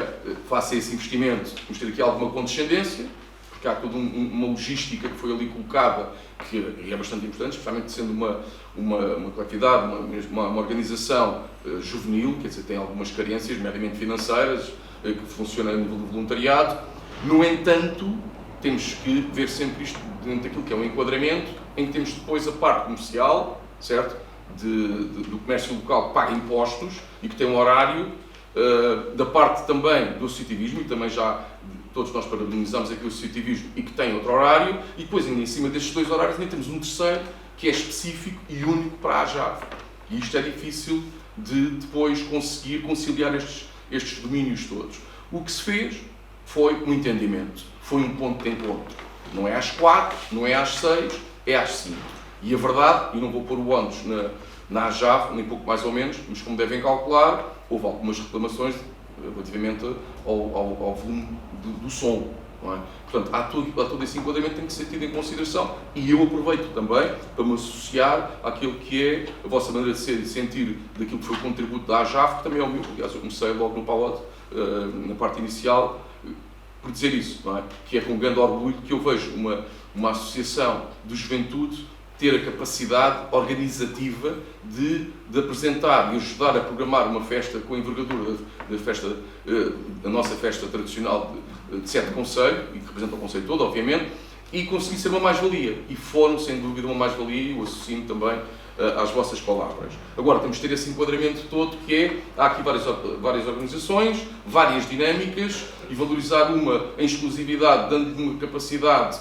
face a esse investimento, vamos ter aqui alguma condescendência, porque há toda uma logística que foi ali colocada, que é bastante importante, especialmente sendo uma coletividade, uma organização juvenil, quer dizer, tem algumas carências, nomeadamente financeiras, que funciona a nível do voluntariado. No entanto, temos que ver sempre isto dentro daquilo que é um enquadramento, em que temos depois a parte comercial, certo? Do comércio local que paga impostos e que tem um horário, da parte também do associativismo, e também já todos nós parabenizamos aqui o associativismo e que tem outro horário, e depois ainda em cima destes 2 horários ainda temos um terceiro que é específico e único para a AJAV. E isto é difícil de depois conseguir conciliar estes domínios todos. O que se fez foi um entendimento, foi um ponto de encontro. Não é às 4, não é às 6, é às 5. E a verdade, e não vou pôr o ónus na AJAV, nem pouco mais ou menos, mas como devem calcular, houve algumas reclamações relativamente ao volume do som. Não é? Portanto, há todo esse enquadramento que tem que ser tido em consideração, e eu aproveito também para me associar àquilo que é a vossa maneira de ser e sentir daquilo que foi o contributo da AJAV, que também é o meu. Aliás, eu comecei logo no Palote, na parte inicial, por dizer isso, não é? Que é com grande orgulho que eu vejo uma associação de juventude ter a capacidade organizativa de apresentar e ajudar a programar uma festa com a envergadura da nossa festa tradicional de Sete Concelho, e que representa o Concelho todo, obviamente, e conseguir ser uma mais-valia. E foram, sem dúvida, uma mais-valia, e eu associo também às vossas palavras. Agora, temos de ter esse enquadramento todo, que é, há aqui várias organizações, várias dinâmicas, e valorizar uma em exclusividade, dando-lhe uma capacidade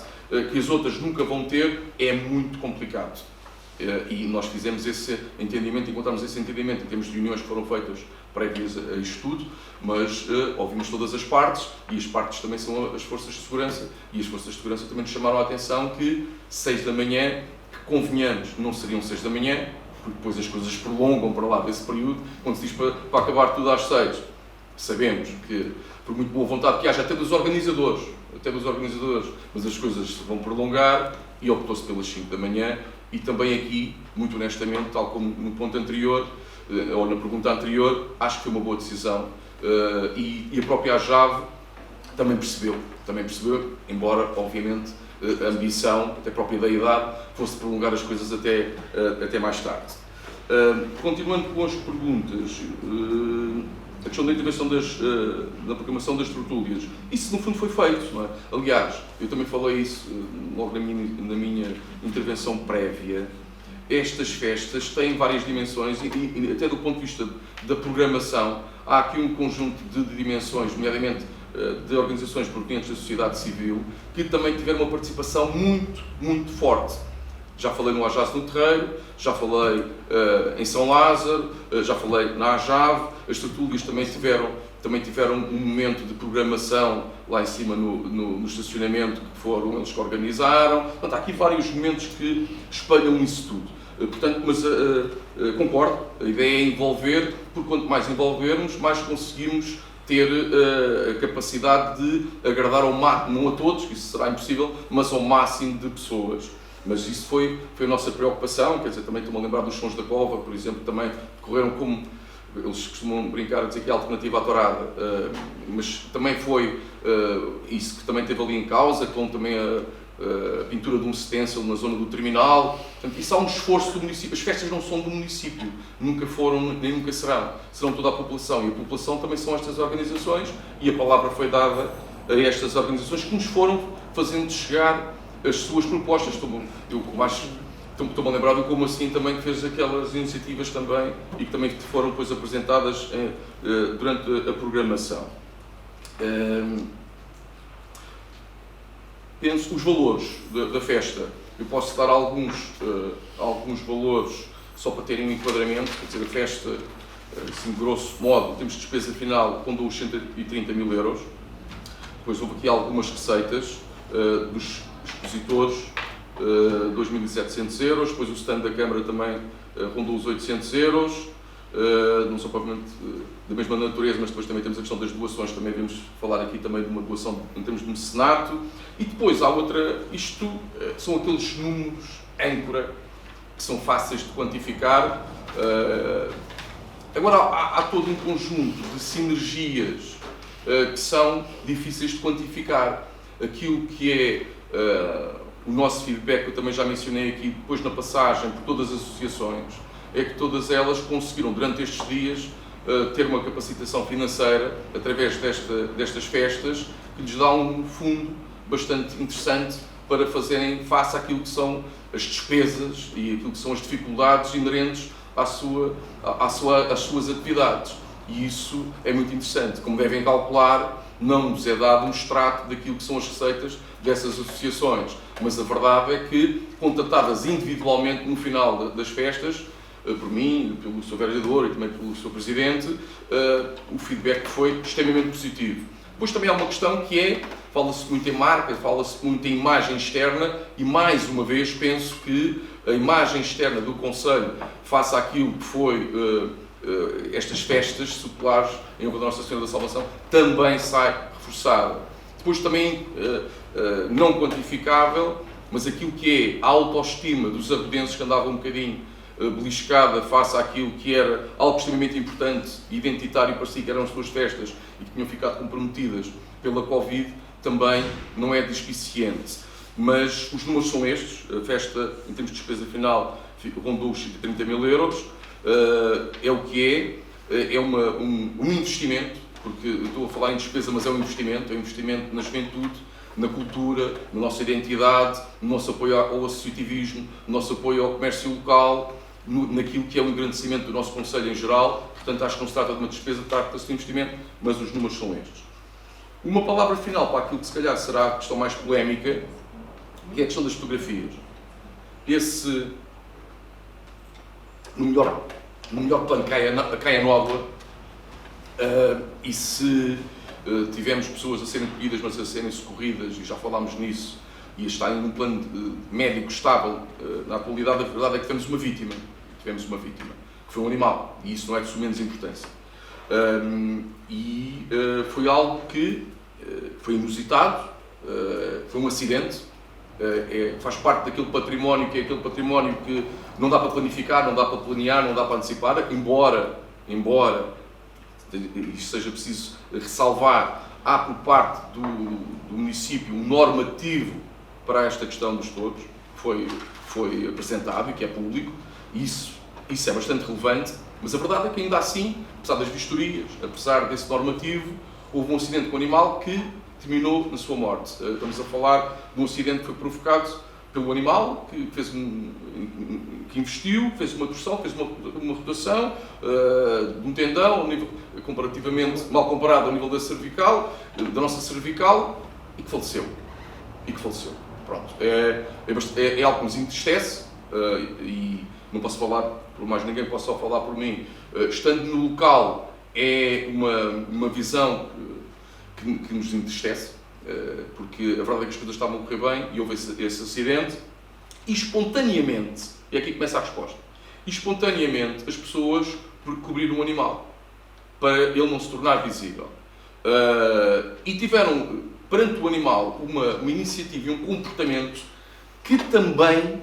que as outras nunca vão ter, é muito complicado. E nós fizemos esse entendimento, encontramos esse entendimento em termos de reuniões que foram feitas prévias a isto tudo, mas ouvimos todas as partes, e as partes também são as forças de segurança, e as forças de segurança também nos chamaram a atenção que 6 da manhã, que convenhamos, não seriam 6 da manhã, porque depois as coisas prolongam para lá desse período, quando se diz para acabar tudo às 6. Sabemos que, por muito boa vontade que haja, até dos organizadores, mas as coisas se vão prolongar, e optou-se pelas 5 da manhã, e também aqui, muito honestamente, tal como no ponto anterior, ou na pergunta anterior, acho que foi uma boa decisão, e a própria AJAV também percebeu, embora, obviamente, a ambição, até própria da idade, fosse prolongar as coisas até mais tarde. Continuando com as perguntas, a questão da intervenção da programação das tertúlias, isso no fundo foi feito, não é? Aliás, eu também falei isso logo na minha intervenção prévia. Estas festas têm várias dimensões e até do ponto de vista da programação, há aqui um conjunto de dimensões, nomeadamente de organizações provenientes da sociedade civil, que também tiveram uma participação muito, muito forte. Já falei no Ajaz no Terreiro, já falei em São Lázaro, já falei na AJAV. As tertúlias também tiveram um momento de programação lá em cima no estacionamento, que foram eles que organizaram. Portanto, há aqui vários momentos que espelham isso tudo. Portanto, mas concordo, a ideia é envolver, porque quanto mais envolvermos, mais conseguimos ter a capacidade de agradar ao máximo, não a todos, que isso será impossível, mas ao máximo de pessoas. Mas isso foi a nossa preocupação, quer dizer, também estou-me a lembrar dos Sons da Cova, por exemplo, que também correram como eles costumam brincar a dizer que é a alternativa à tourada, mas também foi isso que também teve ali em causa, com também a pintura de um stencil na zona do terminal. Portanto, isso há um esforço do município. As festas não são do município, nunca foram nem nunca serão toda a população, e a população também são estas organizações, e a palavra foi dada a estas organizações que nos foram fazendo chegar as suas propostas. Estou-me a lembrar do Como Assim também, que fez aquelas iniciativas também e que também foram depois apresentadas durante a programação. Penso os valores da festa. Eu posso dar alguns valores só para terem um enquadramento. Quer dizer, a festa, assim, grosso modo, temos despesa final rondou os 130 mil euros. Depois houve aqui algumas receitas dos expositores, 2.700 euros. Depois o stand da Câmara também rondou os 800 euros. Não são propriamente da mesma natureza, mas depois também temos a questão das doações. Também devemos falar aqui também de uma doação em termos de mecenato. E depois há outra, isto são aqueles números âncora que são fáceis de quantificar. Agora há todo um conjunto de sinergias que são difíceis de quantificar. Aquilo que é o nosso feedback, eu também já mencionei aqui depois na passagem por todas as associações, é que todas elas conseguiram durante estes dias ter uma capacitação financeira através destas festas que lhes dá um fundo bastante interessante para fazerem face àquilo que são as despesas e aquilo que são as dificuldades inerentes às suas atividades. E isso é muito interessante. Como devem calcular, não nos é dado um extrato daquilo que são as receitas dessas associações, mas a verdade é que, contatadas individualmente no final das festas, por mim, pelo Sr. Vereador e também pelo Sr. Presidente, o feedback foi extremamente positivo. Depois também há uma questão que é, fala-se muito em marca, fala-se muito em imagem externa, e mais uma vez penso que a imagem externa do Conselho, face àquilo que foi estas festas seculares em honra da Nossa Senhora da Salvação, também sai reforçada. Depois também, não quantificável, mas aquilo que é a autoestima dos agudenses, que andava um bocadinho beliscada face àquilo que era algo extremamente importante e identitário para si, que eram as suas festas e que tinham ficado comprometidas pela Covid, também não é despiciente. Mas os números são estes. A festa, em termos de despesa final, rondou os 130 mil euros. É o que é um investimento, porque eu estou a falar em despesa, mas é um investimento na juventude, na cultura, na nossa identidade, no nosso apoio ao associativismo, no nosso apoio ao comércio local, naquilo que é o engrandecimento do nosso Conselho em geral. Portanto, acho que não se trata de uma despesa, trata-se de investimento, mas os números são estes. Uma palavra final para aquilo que se calhar será a questão mais polémica, que é a questão das fotografias. No melhor plano Caia Nova, e se tivemos pessoas a serem colhidas, mas a serem socorridas, e já falámos nisso, e a estarem num plano médico estável, na atualidade, a verdade é que tivemos uma vítima, que foi um animal, e isso não é de menos importância. Foi algo que foi inusitado, foi um acidente, faz parte daquele património que é aquele património que não dá para planificar, não dá para planear, não dá para antecipar, embora isto seja preciso ressalvar, há por parte do município um normativo para esta questão dos touros, foi apresentado e que é público. Isso é bastante relevante, mas a verdade é que ainda assim, apesar das vistorias, apesar desse normativo, houve um acidente com o animal que terminou na sua morte. Estamos a falar de um acidente que foi provocado pelo animal, que investiu, fez uma torção, fez uma rotação de um tendão, comparativamente mal comparado ao nível da cervical, da nossa cervical, e que faleceu. Pronto. É algo que nos entristece, e não posso falar por mais ninguém, posso só falar por mim. Estando no local, é uma visão que nos entristece, porque a verdade é que as coisas estavam a correr bem e houve esse acidente, e espontaneamente, e aqui começa a resposta, espontaneamente as pessoas cobriram o animal, para ele não se tornar visível. E tiveram, perante o animal, uma iniciativa e um comportamento que também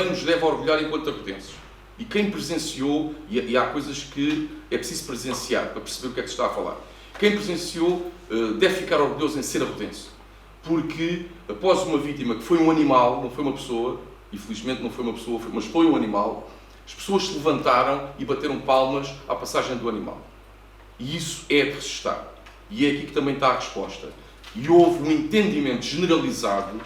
nos deve orgulhar enquanto agudenses. E quem presenciou, e há coisas que é preciso presenciar para perceber o que é que se está a falar. Quem presenciou deve ficar orgulhoso em ser arrodense. Porque após uma vítima que foi um animal, não foi uma pessoa, e felizmente não foi uma pessoa, mas foi um animal, as pessoas se levantaram e bateram palmas à passagem do animal. E isso é de registrar. E é aqui que também está a resposta. E houve um entendimento generalizado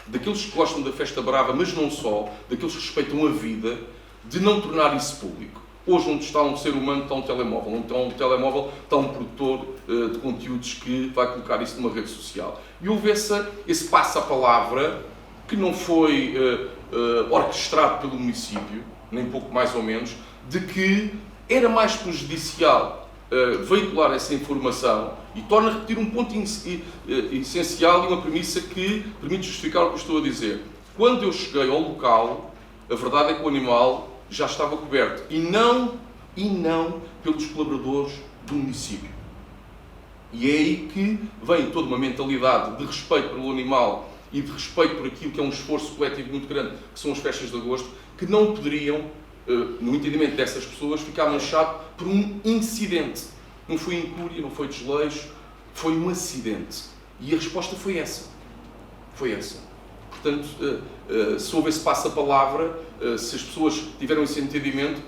daqueles que gostam da festa brava, mas não só, daqueles que respeitam a vida, de não tornar isso público. Hoje, onde está um ser humano, está um telemóvel. Onde está um telemóvel, está um produtor de conteúdos que vai colocar isso numa rede social. E houve esse passo-a-palavra que não foi orquestrado pelo município, nem pouco mais ou menos, de que era mais prejudicial veicular essa informação e torna a repetir um ponto essencial e uma premissa que permite justificar o que eu estou a dizer. Quando eu cheguei ao local, a verdade é que o animal já estava coberto e não pelos colaboradores do município. E é aí que vem toda uma mentalidade de respeito pelo animal e de respeito por aquilo que é um esforço coletivo muito grande, que são as festas de agosto, que não poderiam, no entendimento dessas pessoas, ficar manchado por um incidente. Não foi incúria, não foi desleixo, foi um acidente. E a resposta foi essa. Foi essa. Portanto, se houve esse passo-a-palavra, se as pessoas tiveram esse entendimento,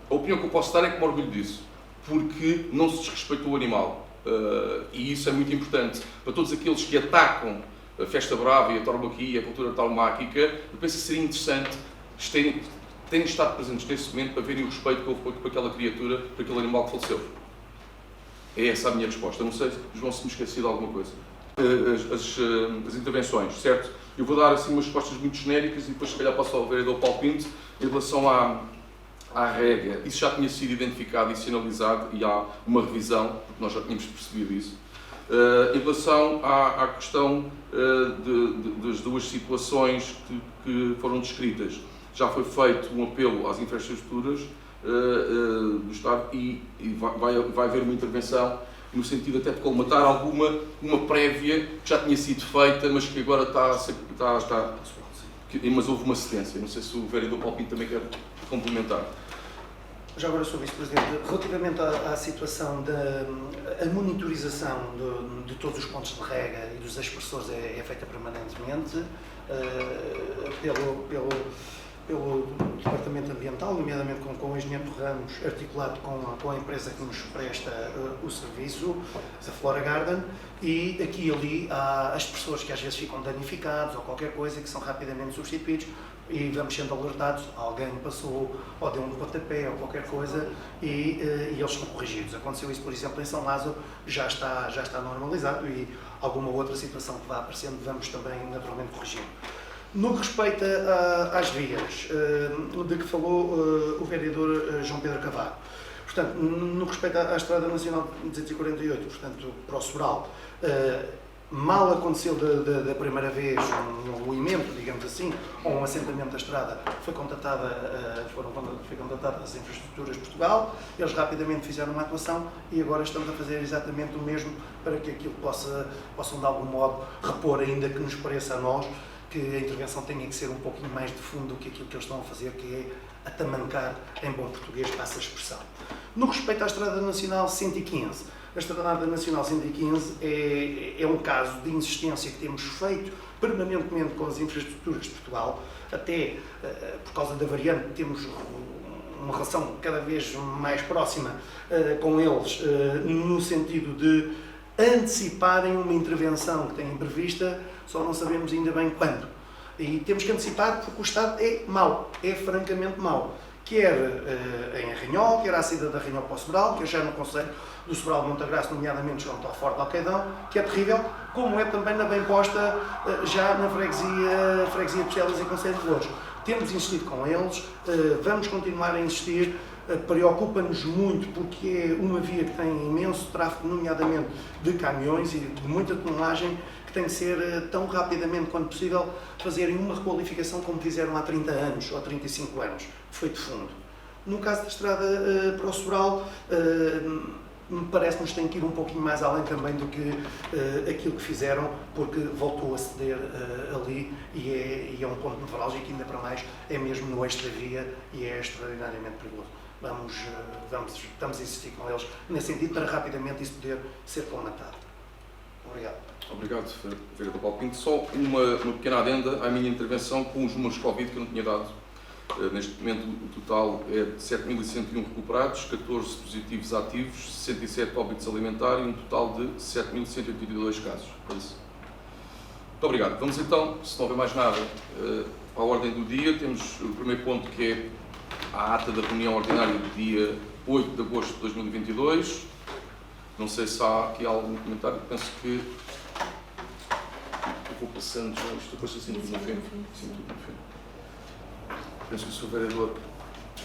a opinião que eu posso dar é que me orgulho disso. Porque não se desrespeitou o animal. E isso é muito importante. Para todos aqueles que atacam a festa brava e a tauromaquia, a cultura tauromáquica, eu penso que seria interessante terem estado presentes nesse momento para verem o respeito que houve por aquela criatura, por aquele animal que faleceu. É essa a minha resposta. Não sei, João, se me esqueci de alguma coisa. As intervenções, certo? Eu vou dar assim umas respostas muito genéricas e depois se calhar passo ao vereador Paulo Pinto em relação à regra. Isso já tinha sido identificado e sinalizado e há uma revisão, porque nós já tínhamos percebido isso. Em relação à questão das duas situações que foram descritas, já foi feito um apelo às infraestruturas do Estado e vai haver uma intervenção no sentido até de colmatar uma prévia que já tinha sido feita, mas que agora mas houve uma cedência. Não sei se o vereador Paulo Pinto também quer complementar. Já agora, Sr. Vice-Presidente, relativamente à situação da monitorização de todos os pontos de rega e dos aspersores é feita permanentemente pelo Departamento Ambiental, nomeadamente com o Engenheiro Ramos, articulado com a empresa que nos presta o serviço, a Flora Garden, e aqui e ali há as pessoas que às vezes ficam danificados ou qualquer coisa que são rapidamente substituídos e vamos sendo alertados, alguém passou ou deu um pontapé ou qualquer coisa e eles são corrigidos. Aconteceu isso, por exemplo, em São Lázaro, já está normalizado e alguma outra situação que vá aparecendo vamos também naturalmente corrigir. No que respeita às vias, de que falou o vereador João Pedro Carvalho, portanto, no que respeita à Estrada Nacional 248, portanto, para o Sobral, mal aconteceu da primeira vez um movimento, digamos assim, ou um assentamento da estrada, foi contatadas as infraestruturas de Portugal, eles rapidamente fizeram uma atuação e agora estamos a fazer exatamente o mesmo para que aquilo possam de algum modo repor, ainda que nos pareça a nós, que a intervenção tenha que ser um pouquinho mais de fundo do que aquilo que eles estão a fazer, que é atamancar, em bom português, passa a expressão. No respeito à Estrada Nacional 115, a Estrada Nacional 115 é um caso de insistência que temos feito permanentemente com as infraestruturas de Portugal, até por causa da variante, temos uma relação cada vez mais próxima com eles, no sentido de anteciparem uma intervenção que têm prevista, só não sabemos ainda bem quando. E temos que antecipar porque o estado é mau, é francamente mau. Quer em Arranhol, quer à saída da Arranhol para o Sobral, quer já no concelho do Sobral de Montagraça, nomeadamente junto ao Forte de Alcaidão, que é terrível, como é também na bem posta já na freguesia de Celas e Concelho de Louros. Temos insistido com eles, vamos continuar a insistir. Preocupa-nos muito porque é uma via que tem imenso tráfego, nomeadamente de caminhões e de muita tonelagem, que tem que ser tão rapidamente quanto possível fazerem uma requalificação como fizeram há 30 anos ou 35 anos, que foi de fundo. No caso da estrada para o Sobral, me parece-nos tem que ir um pouquinho mais além também do que aquilo que fizeram, porque voltou a ceder ali e é um ponto nevrálgico, ainda para mais é mesmo no eixo da via e é extraordinariamente perigoso. Vamos insistir com eles nesse sentido para rapidamente isso poder ser colmatado. Obrigado. Obrigado, vereador Paulo Pinto. Só uma pequena adenda à minha intervenção com os números Covid que eu não tinha dado. Neste momento o total é de 7.101 recuperados, 14 positivos ativos, 67 óbitos alimentares e um total de 7.182 casos. É isso. Muito obrigado. Vamos então, se não houver mais nada, à ordem do dia. Temos o primeiro ponto, que é a ata da reunião ordinária do dia 8 de agosto de 2022. Não sei se há aqui algum comentário. Penso que eu vou passando já isto, depois assim tudo no fim. Sim, tudo no fim. Penso que o Sr. Vereador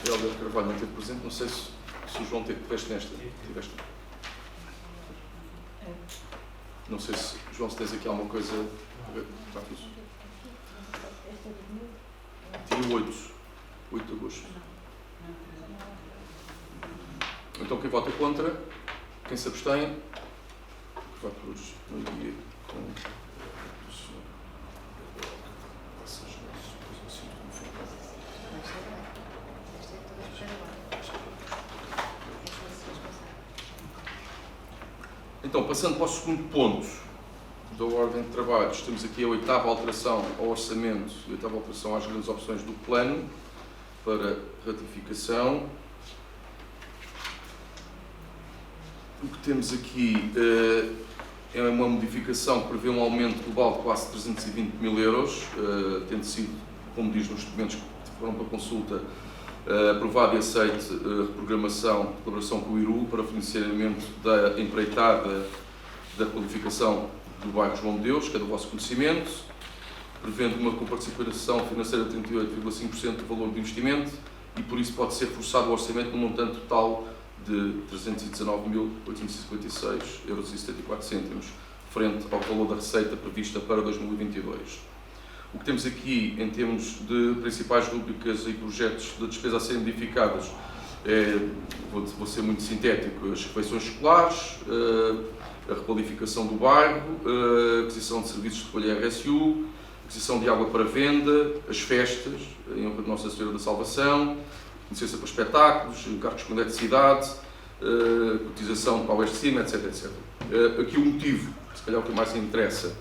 Helder Carvalho não esteve presente. Não sei se o João tiveste nesta. Tiveste. Não sei se, João, se tens aqui alguma coisa a ver. Está tudo. Dia 8 de agosto. Então, quem vota contra? Quem se abstém? Vai por hoje no dia com o Sr. Então, passando para o segundo ponto da ordem de trabalhos, temos aqui a 8ª alteração ao orçamento e a 8ª alteração às grandes opções do plano para ratificação. O que temos aqui é uma modificação que prevê um aumento global de quase 320 mil euros, tendo sido, como diz nos documentos que foram para consulta, aprovado e aceite a reprogramação de colaboração com o IRU para financiamento da empreitada da qualificação do bairro João de Deus, que é do vosso conhecimento, prevendo uma coparticipação financeira de 38,5% do valor do investimento e, por isso, pode ser forçado o orçamento num montante total de 319.856,74 euros, frente ao valor da receita prevista para 2022. O que temos aqui, em termos de principais rubricas e projetos de despesa a serem modificados, vou ser muito sintético: as refeições escolares, a requalificação do bairro, a aquisição de serviços de recolha RSU, aquisição de água para venda, as festas, em honra de Nossa Senhora da Salvação, licença para espetáculos, encargos com eletricidade, cotização para o Oeste de Cima, etc, etc. Aqui o motivo, se calhar o que mais interessa,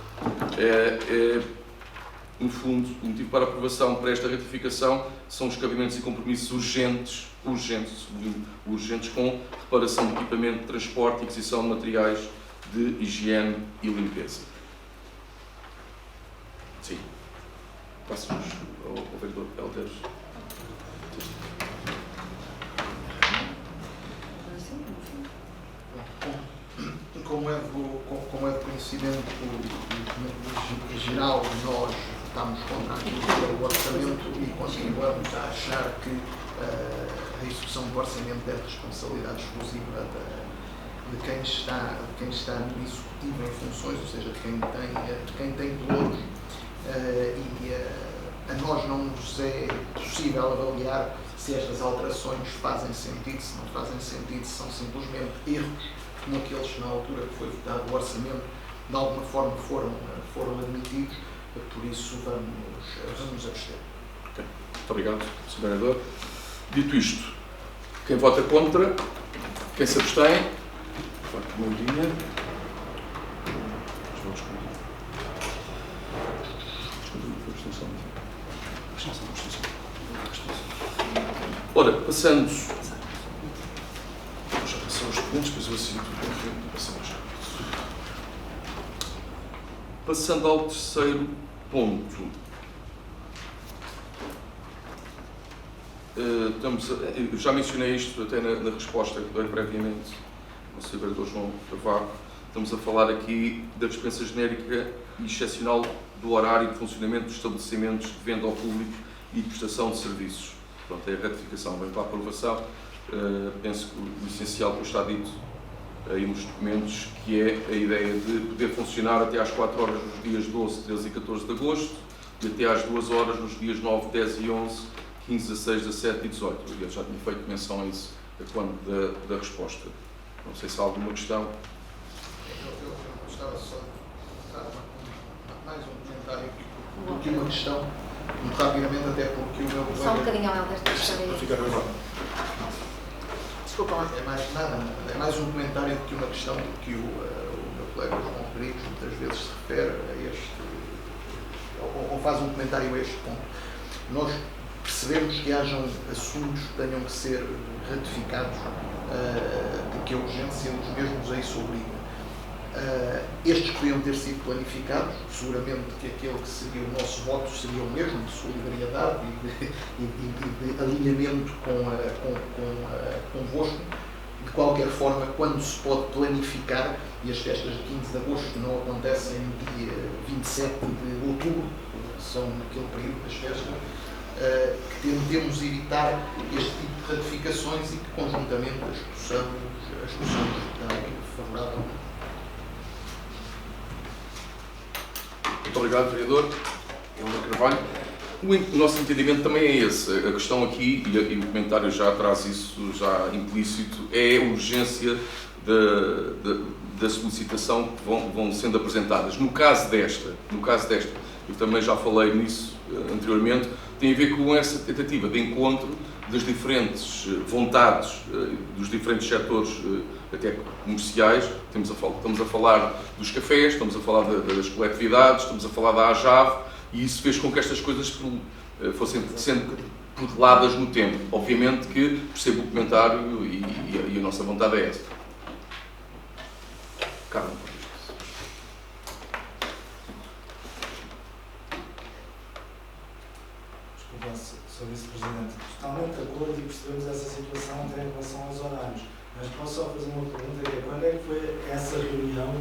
no fundo, o motivo para a aprovação para esta ratificação são os cabimentos e compromissos urgentes com reparação de equipamento de transporte e aquisição de materiais de higiene e limpeza. Sim. Passo-nos ao vereador Helder. Como é de conhecimento geral, nós estamos contra aquilo que é o orçamento e continuamos a achar que a execução do orçamento é de responsabilidade exclusiva de quem está no executivo em funções, ou seja, de quem tem pelouros, e a nós não nos é possível avaliar se estas alterações fazem sentido, se não fazem sentido, se são simplesmente erros, como aqueles que na altura que foi votado o orçamento de alguma forma foram admitidos, por isso vamos abster. Okay. Muito obrigado, Sr. Vereador. Dito isto, quem vota contra, quem se abstém, vota com a maioria. Ora, passando. Já passou os documentos, depois eu assino tudo para frente, passando ao terceiro ponto. Eu já mencionei isto até na resposta que dei previamente ao Sr. Vereador João Cavaco. Estamos a falar aqui da dispensa genérica e excepcional do horário de funcionamento dos estabelecimentos de venda ao público e de prestação de serviços. Pronto, é a ratificação, vem para a aprovação. Penso que o essencial que está dito aí nos documentos, que é a ideia de poder funcionar até às 4 horas nos dias 12, 13 e 14 de agosto e até às 2 horas nos dias 9, 10 e 11, 15, 16, 17 e 18. Eu já tinha feito menção a isso quando da resposta. Não sei se há alguma questão. Eu gostava só de dar mais um comentário do que uma questão, muito rapidamente, até porque o meu colega... Só um bocadinho, Helder, deixa eu Para ficar gravado. Desculpa lá. É mais um comentário do que uma questão do que o meu colega João Rodrigues muitas vezes se refere a este, ou faz um comentário a este ponto. Nós percebemos que hajam assuntos que tenham que ser ratificados, porque a urgência dos mesmos a isso obriga. Estes podiam ter sido planificados, seguramente que aquele que seria o nosso voto seria o mesmo, de solidariedade e de alinhamento convosco. De qualquer forma, quando se pode planificar, e as festas de 15 de agosto não acontecem no dia 27 de outubro, são naquele período das festas, que tentemos evitar este tipo de ratificações e que conjuntamente as possamos dar favorável. Muito obrigado, vereador. Helder Carvalho. O nosso entendimento também é esse. A questão aqui, e o comentário já traz isso já implícito, é a urgência da solicitação que vão sendo apresentadas. No caso desta, eu também já falei nisso anteriormente, tem a ver com essa tentativa de encontro das diferentes vontades dos diferentes setores, até comerciais. Estamos a falar dos cafés, estamos a falar das coletividades, estamos a falar da AJAV, e isso fez com que estas coisas fossem sendo proteladas no tempo. Obviamente que percebo o comentário e a nossa vontade é essa. Carlos. Desculpa, Sr. Vice-Presidente. Totalmente de acordo e percebemos essa situação até em relação aos horários. Mas posso só fazer uma pergunta, que é quando é que foi essa reunião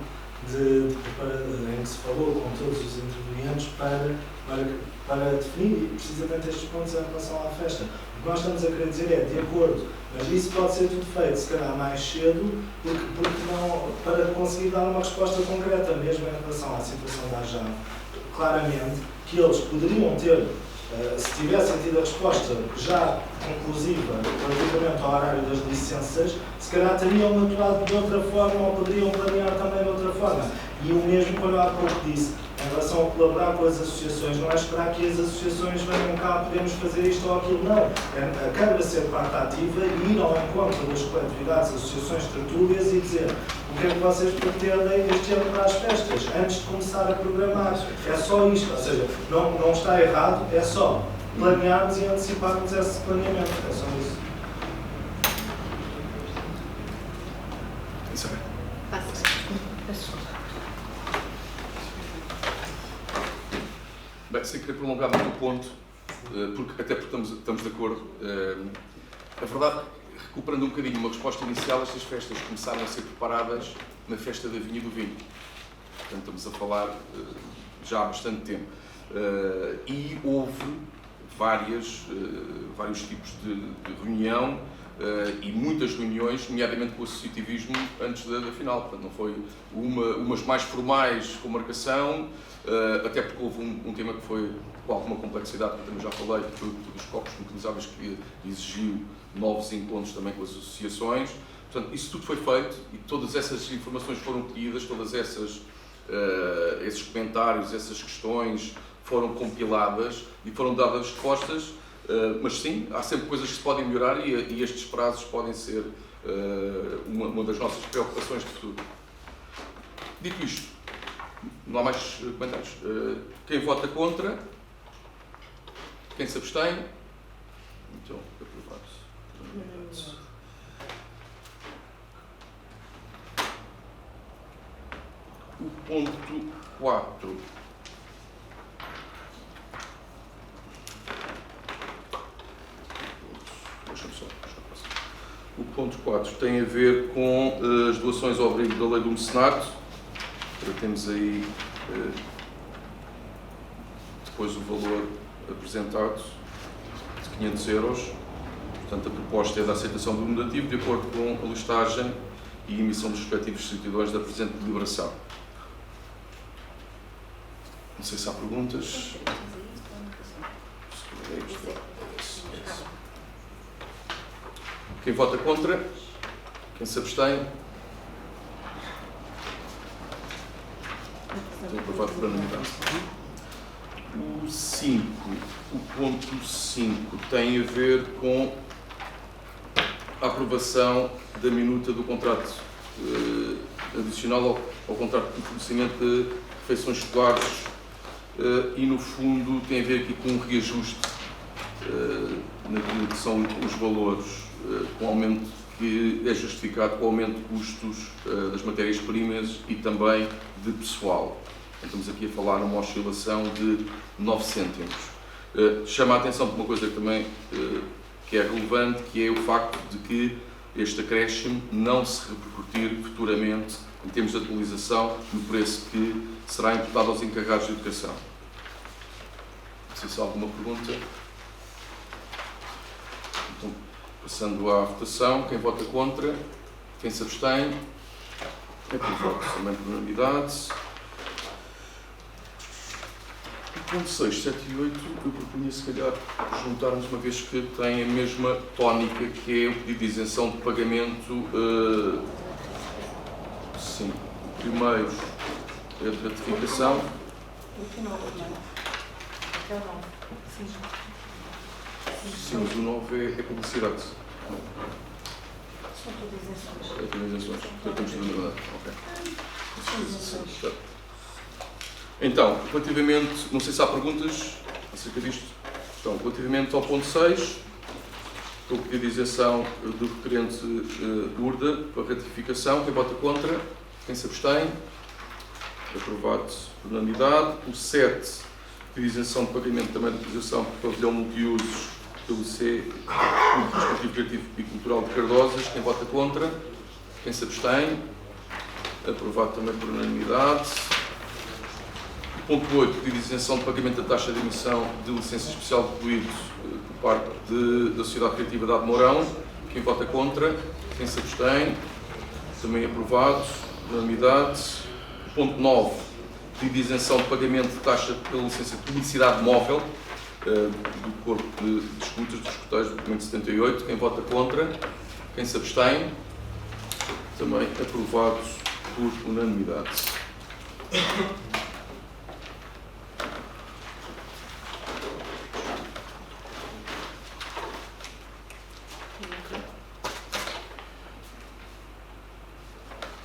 em que se falou com todos os intervenientes para definir precisamente estes pontos em relação à festa? O que nós estamos a querer dizer é, de acordo, mas isso pode ser tudo feito, se calhar mais cedo, porque não, para conseguir dar uma resposta concreta, mesmo em relação à situação da AJAV. Claramente que eles poderiam ter, se tivessem tido a resposta já conclusiva relativamente ao horário das licenças, se calhar teriam atuado de outra forma ou poderiam planear também de outra forma. E o mesmo, quando eu há pouco disse, em relação a colaborar com as associações, não é esperar que as associações venham cá, podemos fazer isto ou aquilo, não. A Câmara ser parte ativa e ir ao encontro das coletividades, associações, tertúlias e dizer o que é que vocês pretendem este ano para as festas, antes de começar a programar. É só isto, ou seja, não está errado, é só planearmos e anteciparmos esse planeamento. É só isso. Isso é. Bem, sem querer prolongar muito o ponto, até porque estamos de acordo. A verdade, recuperando um bocadinho uma resposta inicial, estas festas começaram a ser preparadas na festa da Vinha do Vinho. Portanto, estamos a falar já há bastante tempo. E houve vários tipos de reunião e muitas reuniões, nomeadamente com o associativismo, antes da final. Portanto, não foi umas mais formais com marcação, até porque houve um tema que foi com alguma complexidade, que também já falei, que foi dos copos utilizáveis, que exigiu novos encontros também com as associações. Portanto, isso tudo foi feito e todas essas informações foram colhidas, todas esses comentários, essas questões foram compiladas e foram dadas respostas, mas sim, há sempre coisas que se podem melhorar e estes prazos podem ser uma das nossas preocupações de futuro. Dito isto, não há mais comentários. Quem vota contra? Quem se abstém? Então, aprovado. O ponto 4. O ponto 4 tem a ver com as doações ao abrigo da lei do mecenato. Temos aí depois o valor apresentado de 500 euros. Portanto, a proposta é da aceitação do donativo de acordo com a listagem e emissão dos respectivos certidões da presente deliberação. Não sei se há perguntas. Quem vota contra? Quem se abstém? Então, aprovado por unanimidade. O ponto 5 tem a ver com a aprovação da minuta do contrato adicional ao contrato de fornecimento de refeições escolares e, no fundo, tem a ver aqui com um reajuste naquilo que são os valores, com aumento que é justificado com o aumento de custos das matérias-primas e também de pessoal. Estamos aqui a falar numa oscilação de 9 cêntimos. Chama a atenção para uma coisa também que é relevante, que é o facto de que este acréscimo não se repercutir futuramente em termos de atualização no preço que será imputado aos encarregados de educação. Não sei se há alguma pergunta. Então, passando à votação, quem vota contra, quem se abstém, é aprovado também por unanimidade. Ponto 6, 7 e 8, eu propunha se calhar juntarmos, uma vez que tem a mesma tónica, que é o pedido de isenção de pagamento. Sim, o primeiro é de ratificação. Sim, mas o 9 é publicidade. São todas isenções. É todas isenções. Temos de verdade. Ok. Então, relativamente, não sei se há perguntas acerca disto. Então, relativamente ao ponto 6, estou a pedir de isenção do requerente URDA para ratificação. Quem vota contra? Quem se abstém? Aprovado por unanimidade. O 7, pedir isenção de pagamento também de utilização por pavilhão multiusos pelo Centro Desportivo, Criativo e Cultural de Cardosas. Quem vota contra? Quem se abstém? Aprovado também por unanimidade. Ponto 8, pedir de isenção de pagamento da taxa de emissão de licença especial de poluído por parte da Sociedade Criativa da Mourão. Quem vota contra? Quem se abstém? Também aprovado, unanimidade. Ponto 9, pedir de isenção de pagamento de taxa pela licença de publicidade móvel do Corpo de Escutas dos Escuteiros, documento 78. Quem vota contra? Quem se abstém? Também aprovado por unanimidade.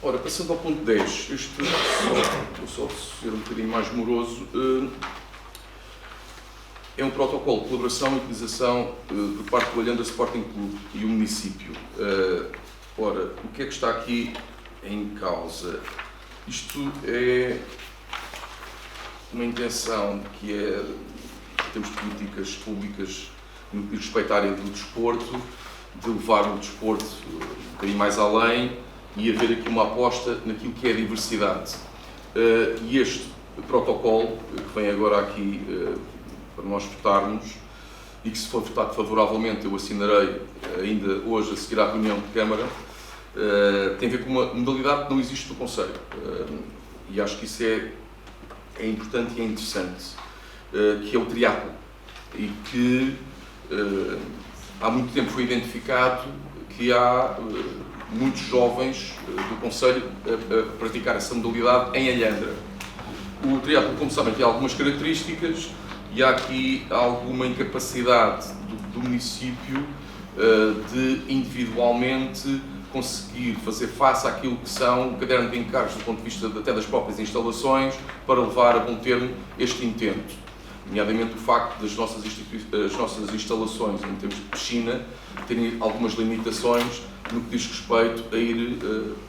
Ora, passando ao ponto 10, este vou só ser um bocadinho mais moroso, é um protocolo de colaboração e utilização por parte do Alhanda Sporting Clube e o município. Ora, o que é que está aqui em causa? Isto é uma intenção que é, temos políticas públicas no que respeita à área do desporto, de levar o desporto um bocadinho mais além e haver aqui uma aposta naquilo que é a diversidade. E este protocolo, que vem agora aqui para nós votarmos, e que se for votado favoravelmente eu assinarei ainda hoje a seguir à reunião de Câmara, tem a ver com uma modalidade que não existe no Conselho. E acho que isso é importante e é interessante, que é o triatlo. E que há muito tempo foi identificado que há muitos jovens do Conselho a praticar essa modalidade em Alhandra. O triatlo, como sabem, tem algumas características e há aqui alguma incapacidade do município de individualmente conseguir fazer face àquilo que são o caderno de encargos do ponto de vista até das próprias instalações para levar a bom termo este intento. Nomeadamente o facto das nossas instalações em termos de piscina terem algumas limitações no que diz respeito a ir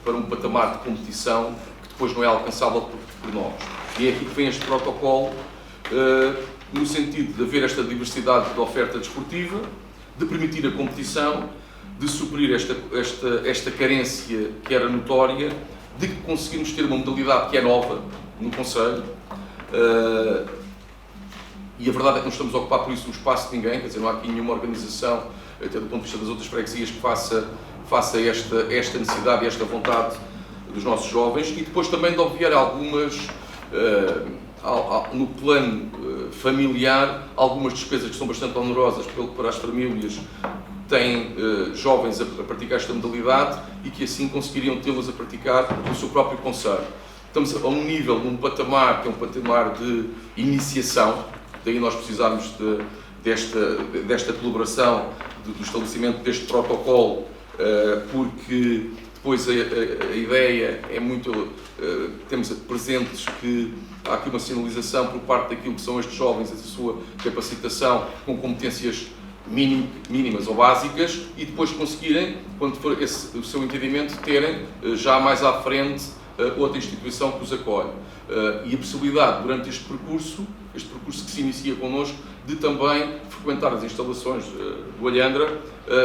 para um patamar de competição que depois não é alcançável por nós. E é aqui que vem este protocolo, no sentido de haver esta diversidade de oferta desportiva, de permitir a competição, de suprir esta carência que era notória, de que conseguirmos ter uma modalidade que é nova no Conselho. E a verdade é que não estamos a ocupar por isso o espaço de ninguém, quer dizer, não há aqui nenhuma organização, até do ponto de vista das outras freguesias, que faça esta necessidade e esta vontade dos nossos jovens, e depois também de obviar algumas, no plano familiar, algumas despesas que são bastante onerosas para as famílias que têm jovens a praticar esta modalidade e que assim conseguiriam tê-los a praticar no seu próprio concelho. estamos a um nível, num patamar, que é um patamar de iniciação, daí nós precisarmos desta colaboração, do estabelecimento deste protocolo, porque depois a ideia é muito, temos presentes que há aqui uma sinalização por parte daquilo que são estes jovens, a sua capacitação com competências mínimas ou básicas, e depois conseguirem, quando for o seu entendimento, terem já mais à frente outra instituição que os acolhe. E a possibilidade, durante este percurso que se inicia connosco, de também frequentar as instalações do Alhandra,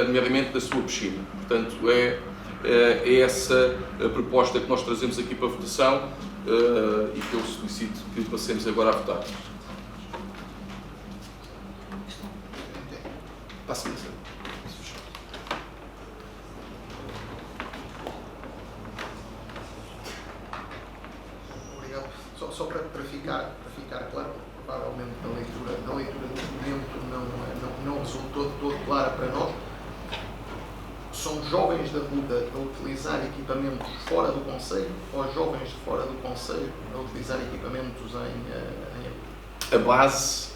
nomeadamente da sua piscina. Portanto, é essa a proposta que nós trazemos aqui para a votação e que eu solicito que passemos agora a votar. Passe-me. Obrigado. Só para ficar claro, provavelmente na leitura do documento não resultou todo clara para nós. São jovens da Ruda a utilizar equipamentos fora do concelho ou jovens de fora do concelho a utilizar equipamentos em A base...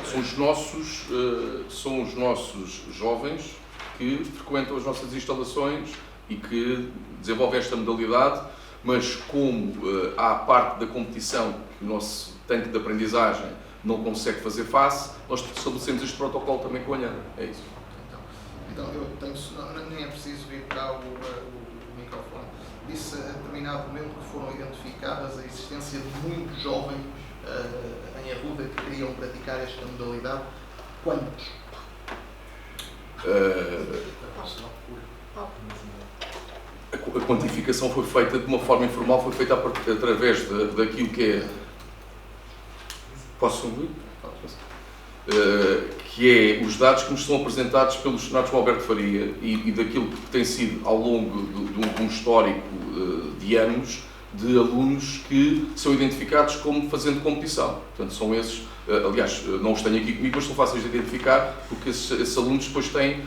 São os nossos jovens que frequentam as nossas instalações e que desenvolvem esta modalidade, mas como há a parte da competição que o nosso tanque de aprendizagem não consegue fazer face, nós estabelecemos este protocolo também com a Alhandra. É isso. Então eu tenho, nem é preciso vir cá o microfone. Disse a determinado momento que foram identificadas a existência de muitos jovens em Arruda que queriam praticar esta modalidade. Quantos? A quantificação foi feita de uma forma informal, foi feita através daquilo que é... Posso ouvir? Que é os dados que nos são apresentados pelo Sr. João Alberto Faria e daquilo que tem sido ao longo de um histórico de anos de alunos que são identificados como fazendo competição. Portanto, são esses, aliás, não os tenho aqui comigo, mas são fáceis de identificar, porque esses alunos depois têm,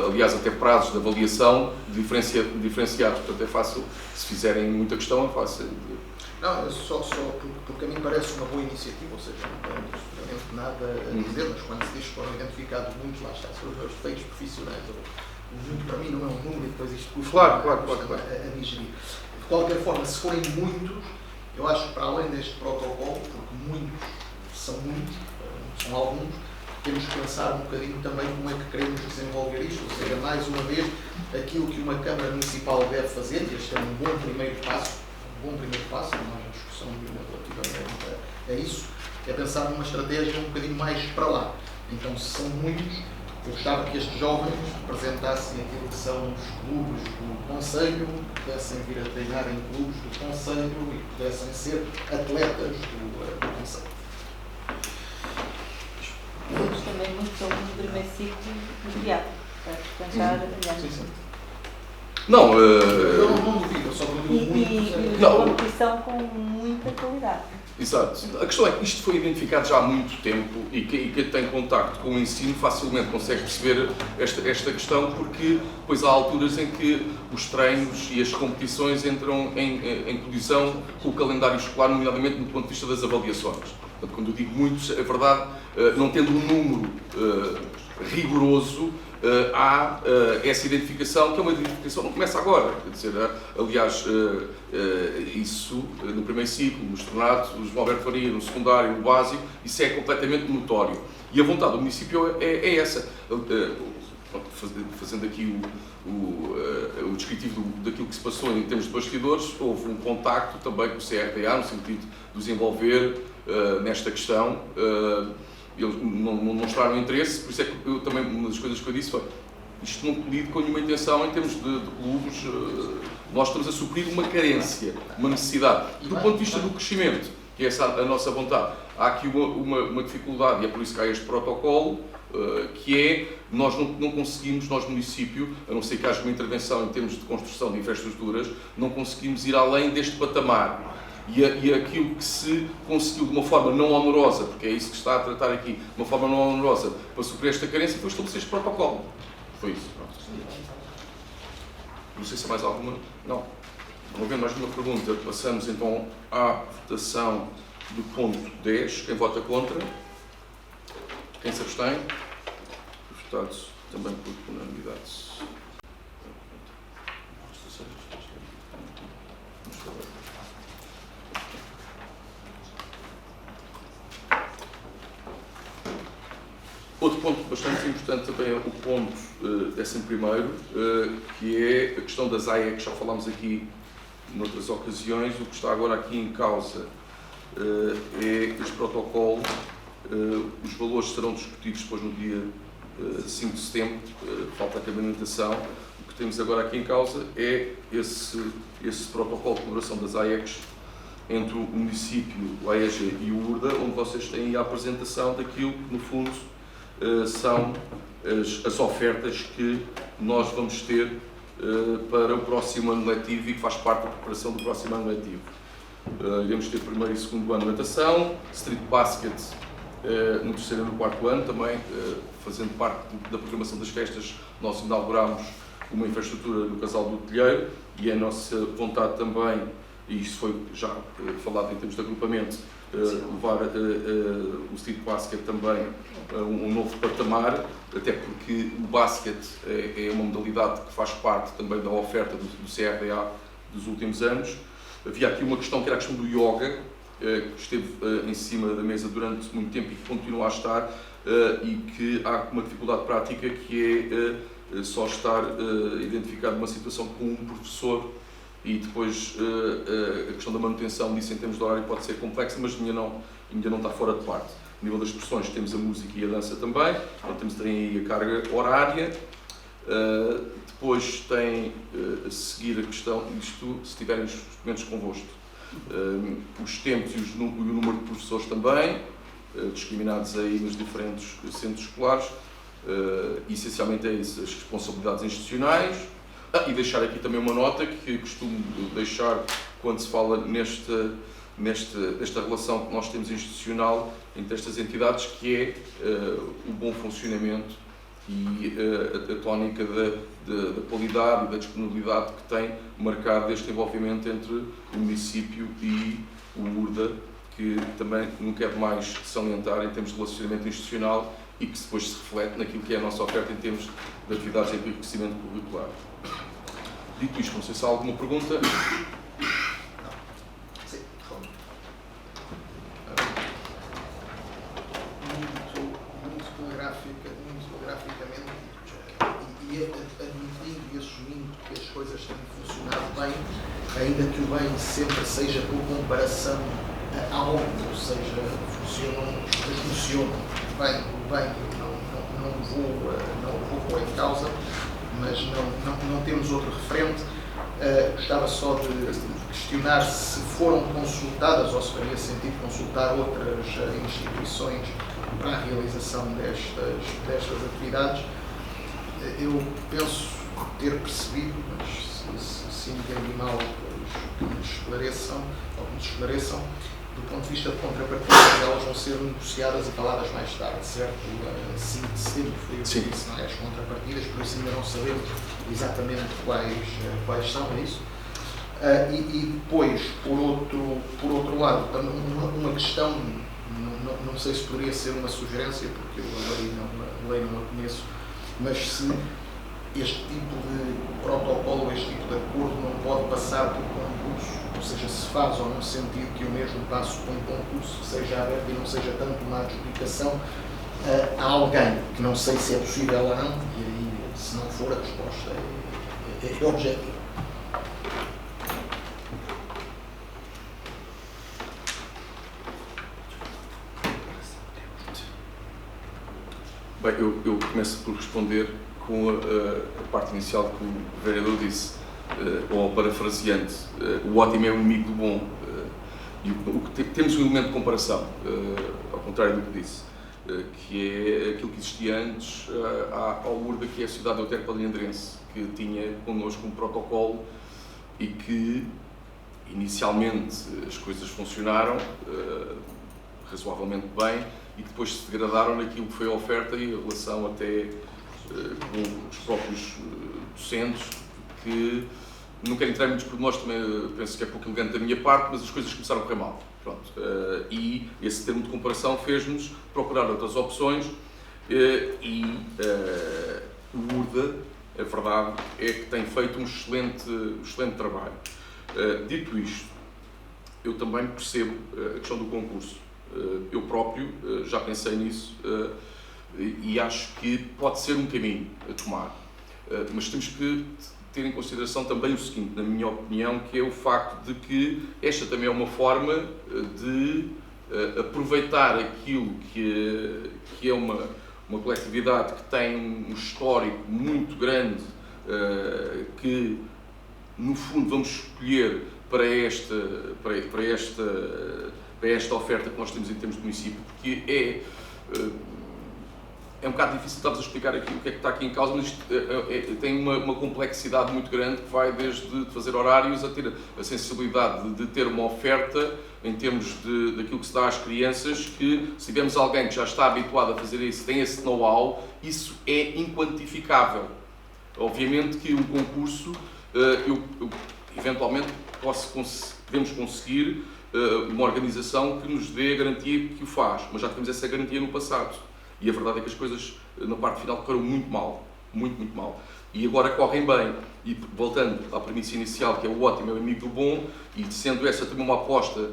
aliás, até prazos de avaliação diferenciados. Portanto, é fácil, se fizerem muita questão, é fácil. Não, só porque a mim parece uma boa iniciativa, ou seja, não tenho absolutamente nada a dizer, mas quando se diz que foram identificados muitos, lá está, são os defeitos profissionais. Muito, para mim, não é um número, e depois isto custa a digerir. De qualquer forma, se forem muitos, eu acho que para além deste protocolo, porque muitos, são alguns, temos que pensar um bocadinho também como é que queremos desenvolver isto, ou seja, mais uma vez, aquilo que uma Câmara Municipal deve fazer, e este é um bom primeiro passo, não há discussão nenhuma relativamente a isso, é pensar numa estratégia um bocadinho mais para lá. Então, se são muitos, eu gostava que estes jovens representassem aquilo que são os clubes do Concelho, que pudessem vir a treinar em clubes do Concelho e que pudessem ser atletas do Concelho. Temos também muitos alunos do primeiro ciclo de teatro, para frequentar a Sim. Não, eu não duvido, eu só duvido muito. E uma competição com muita qualidade. Exato. A questão é que isto foi identificado já há muito tempo e quem tem contacto com o ensino facilmente consegue perceber esta questão, porque depois há alturas em que os treinos e as competições entram em colisão com o calendário escolar, nomeadamente do ponto de vista das avaliações. Portanto, quando eu digo muitos, é verdade, não tendo um número rigoroso, há essa identificação, que é uma identificação que não começa agora. Quer dizer, aliás, isso no primeiro ciclo, no externato, no João Alberto Faria, no secundário, no básico, isso é completamente notório. E a vontade do município é essa. Fazendo aqui o descritivo daquilo que se passou em termos de bastidores, houve um contacto também com o CRDA, no sentido de os envolver nesta questão. Eles não mostraram interesse, por isso é que eu também, uma das coisas que eu disse foi: isto não colide com nenhuma intenção em termos de clubes, nós estamos a suprir uma carência, uma necessidade. Do ponto de vista do crescimento, que é essa a nossa vontade, há aqui uma dificuldade, e é por isso que há este protocolo, que é, nós não conseguimos, nós município, a não ser que haja uma intervenção em termos de construção de infraestruturas, não conseguimos ir além deste patamar. E aquilo que se conseguiu de uma forma não onerosa, porque é isso que está a tratar aqui, de uma forma não onerosa, para suprir esta carência, foi estabelecer este protocolo. Foi isso. Pronto. Não sei se há mais alguma. Não. Não havendo mais nenhuma pergunta, passamos então à votação do ponto 10. Quem vota contra? Quem se abstém? Votado também por unanimidade. Outro ponto bastante importante também é o ponto 11º, que é a questão das AE, que já falámos aqui noutras ocasiões. O que está agora aqui em causa é este protocolo. Os valores serão discutidos depois no dia 5 de setembro, falta a cabimentação. O que temos agora aqui em causa é esse protocolo de colaboração das AECs entre o município, o AEGA e o URDA, onde vocês têm a apresentação daquilo que, no fundo, são as ofertas que nós vamos ter para o próximo ano letivo e que faz parte da preparação do próximo ano letivo. Iremos ter primeiro e segundo ano de natação, street basket no terceiro e no quarto ano, também fazendo parte da programação das festas. Nós inauguramos uma infraestrutura no Casal do Telheiro e a nossa vontade também, e isto foi já falado em termos de agrupamento, levar o street basket também a um novo patamar, até porque o basket é uma modalidade que faz parte também da oferta do CRDA dos últimos anos. Havia aqui uma questão que era a questão do yoga, que esteve em cima da mesa durante muito tempo e que continua a estar, e que há uma dificuldade prática que é só estar identificado numa situação com um professor, e depois a questão da manutenção disso em termos de horário pode ser complexa, mas ainda não está fora de parte. No nível das expressões temos a música e a dança também, então temos também aí a carga horária. Depois tem a seguir a questão, isto se tiverem os documentos convosco, os tempos e o número de professores também, discriminados aí nos diferentes centros escolares. Essencialmente é isso, as responsabilidades institucionais. E deixar aqui também uma nota que costumo deixar quando se fala nesta relação que nós temos institucional entre estas entidades, que é o bom funcionamento e a tónica da qualidade e da disponibilidade que tem marcado este envolvimento entre o município e o URDA, que também não quero mais salientar em termos de relacionamento institucional e que depois se reflete naquilo que é a nossa oferta em termos de atividades de enriquecimento curricular. Dito isto, não sei se há alguma pergunta. Sim, muito telegraficamente, e admitindo e assumindo que as coisas têm funcionado bem, ainda que o bem sempre seja por comparação a algo, ou seja, funcionam bem, não vou pôr em causa, mas não temos outro referente. Gostava só de questionar se foram consultadas ou se faria sentido consultar outras instituições para a realização destas atividades. Eu penso ter percebido, mas se entendi mal, que me esclareçam, do ponto de vista de contrapartidas, elas vão ser negociadas e faladas mais tarde, certo? 5 de setembro foi o que disse, não é? As contrapartidas, por isso ainda não sabemos exatamente quais são, é isso? E depois, por outro lado, uma questão, não sei se poderia ser uma sugerência, porque eu a lei não a conheço, mas se este tipo de protocolo, este tipo de acordo não pode passar por concurso, ou seja, se faz ou não sentido que o mesmo passo por um concurso seja aberto e não seja tanto uma adjudicação a alguém, que não sei se é possível ou não, e aí, se não for, a resposta é objetiva. Bem, eu começo por responder com a parte inicial que o vereador disse, ou parafraseando, o ótimo é o inimigo do bom. E temos um elemento de comparação, ao contrário do que disse, que é aquilo que existia antes ao URDA, que é a Sociedade Euterpe Alhandrense, que tinha connosco um protocolo e que inicialmente as coisas funcionaram razoavelmente bem e depois se degradaram naquilo que foi a oferta e a relação até com os próprios docentes, que não quero entrar em muitos pormenores, também penso que é pouco elegante da minha parte, mas as coisas começaram a correr mal. Pronto. E esse termo de comparação fez-nos procurar outras opções e o URDA, a verdade é que tem feito um excelente trabalho. Dito isto, eu também percebo a questão do concurso. Eu próprio já pensei nisso e acho que pode ser um caminho a tomar. Mas temos que ter em consideração também o seguinte, na minha opinião, que é o facto de que esta também é uma forma de aproveitar aquilo que é uma coletividade que tem um histórico muito grande, que no fundo vamos escolher para esta oferta que nós temos em termos de município, porque é um bocado difícil estarmos a explicar aqui o que é que está aqui em causa, mas isto tem uma complexidade muito grande que vai desde fazer horários a ter a sensibilidade de ter uma oferta em termos daquilo que se dá às crianças, que se tivermos alguém que já está habituado a fazer isso, tem esse know-how, isso é inquantificável. Obviamente que um concurso, eventualmente podemos conseguir uma organização que nos dê a garantia que o faz, mas já tivemos essa garantia no passado. E a verdade é que as coisas, na parte final, correram muito mal. Muito mal. E agora correm bem. E voltando à premissa inicial, que é o ótimo é o inimigo do bom, e sendo essa também uma aposta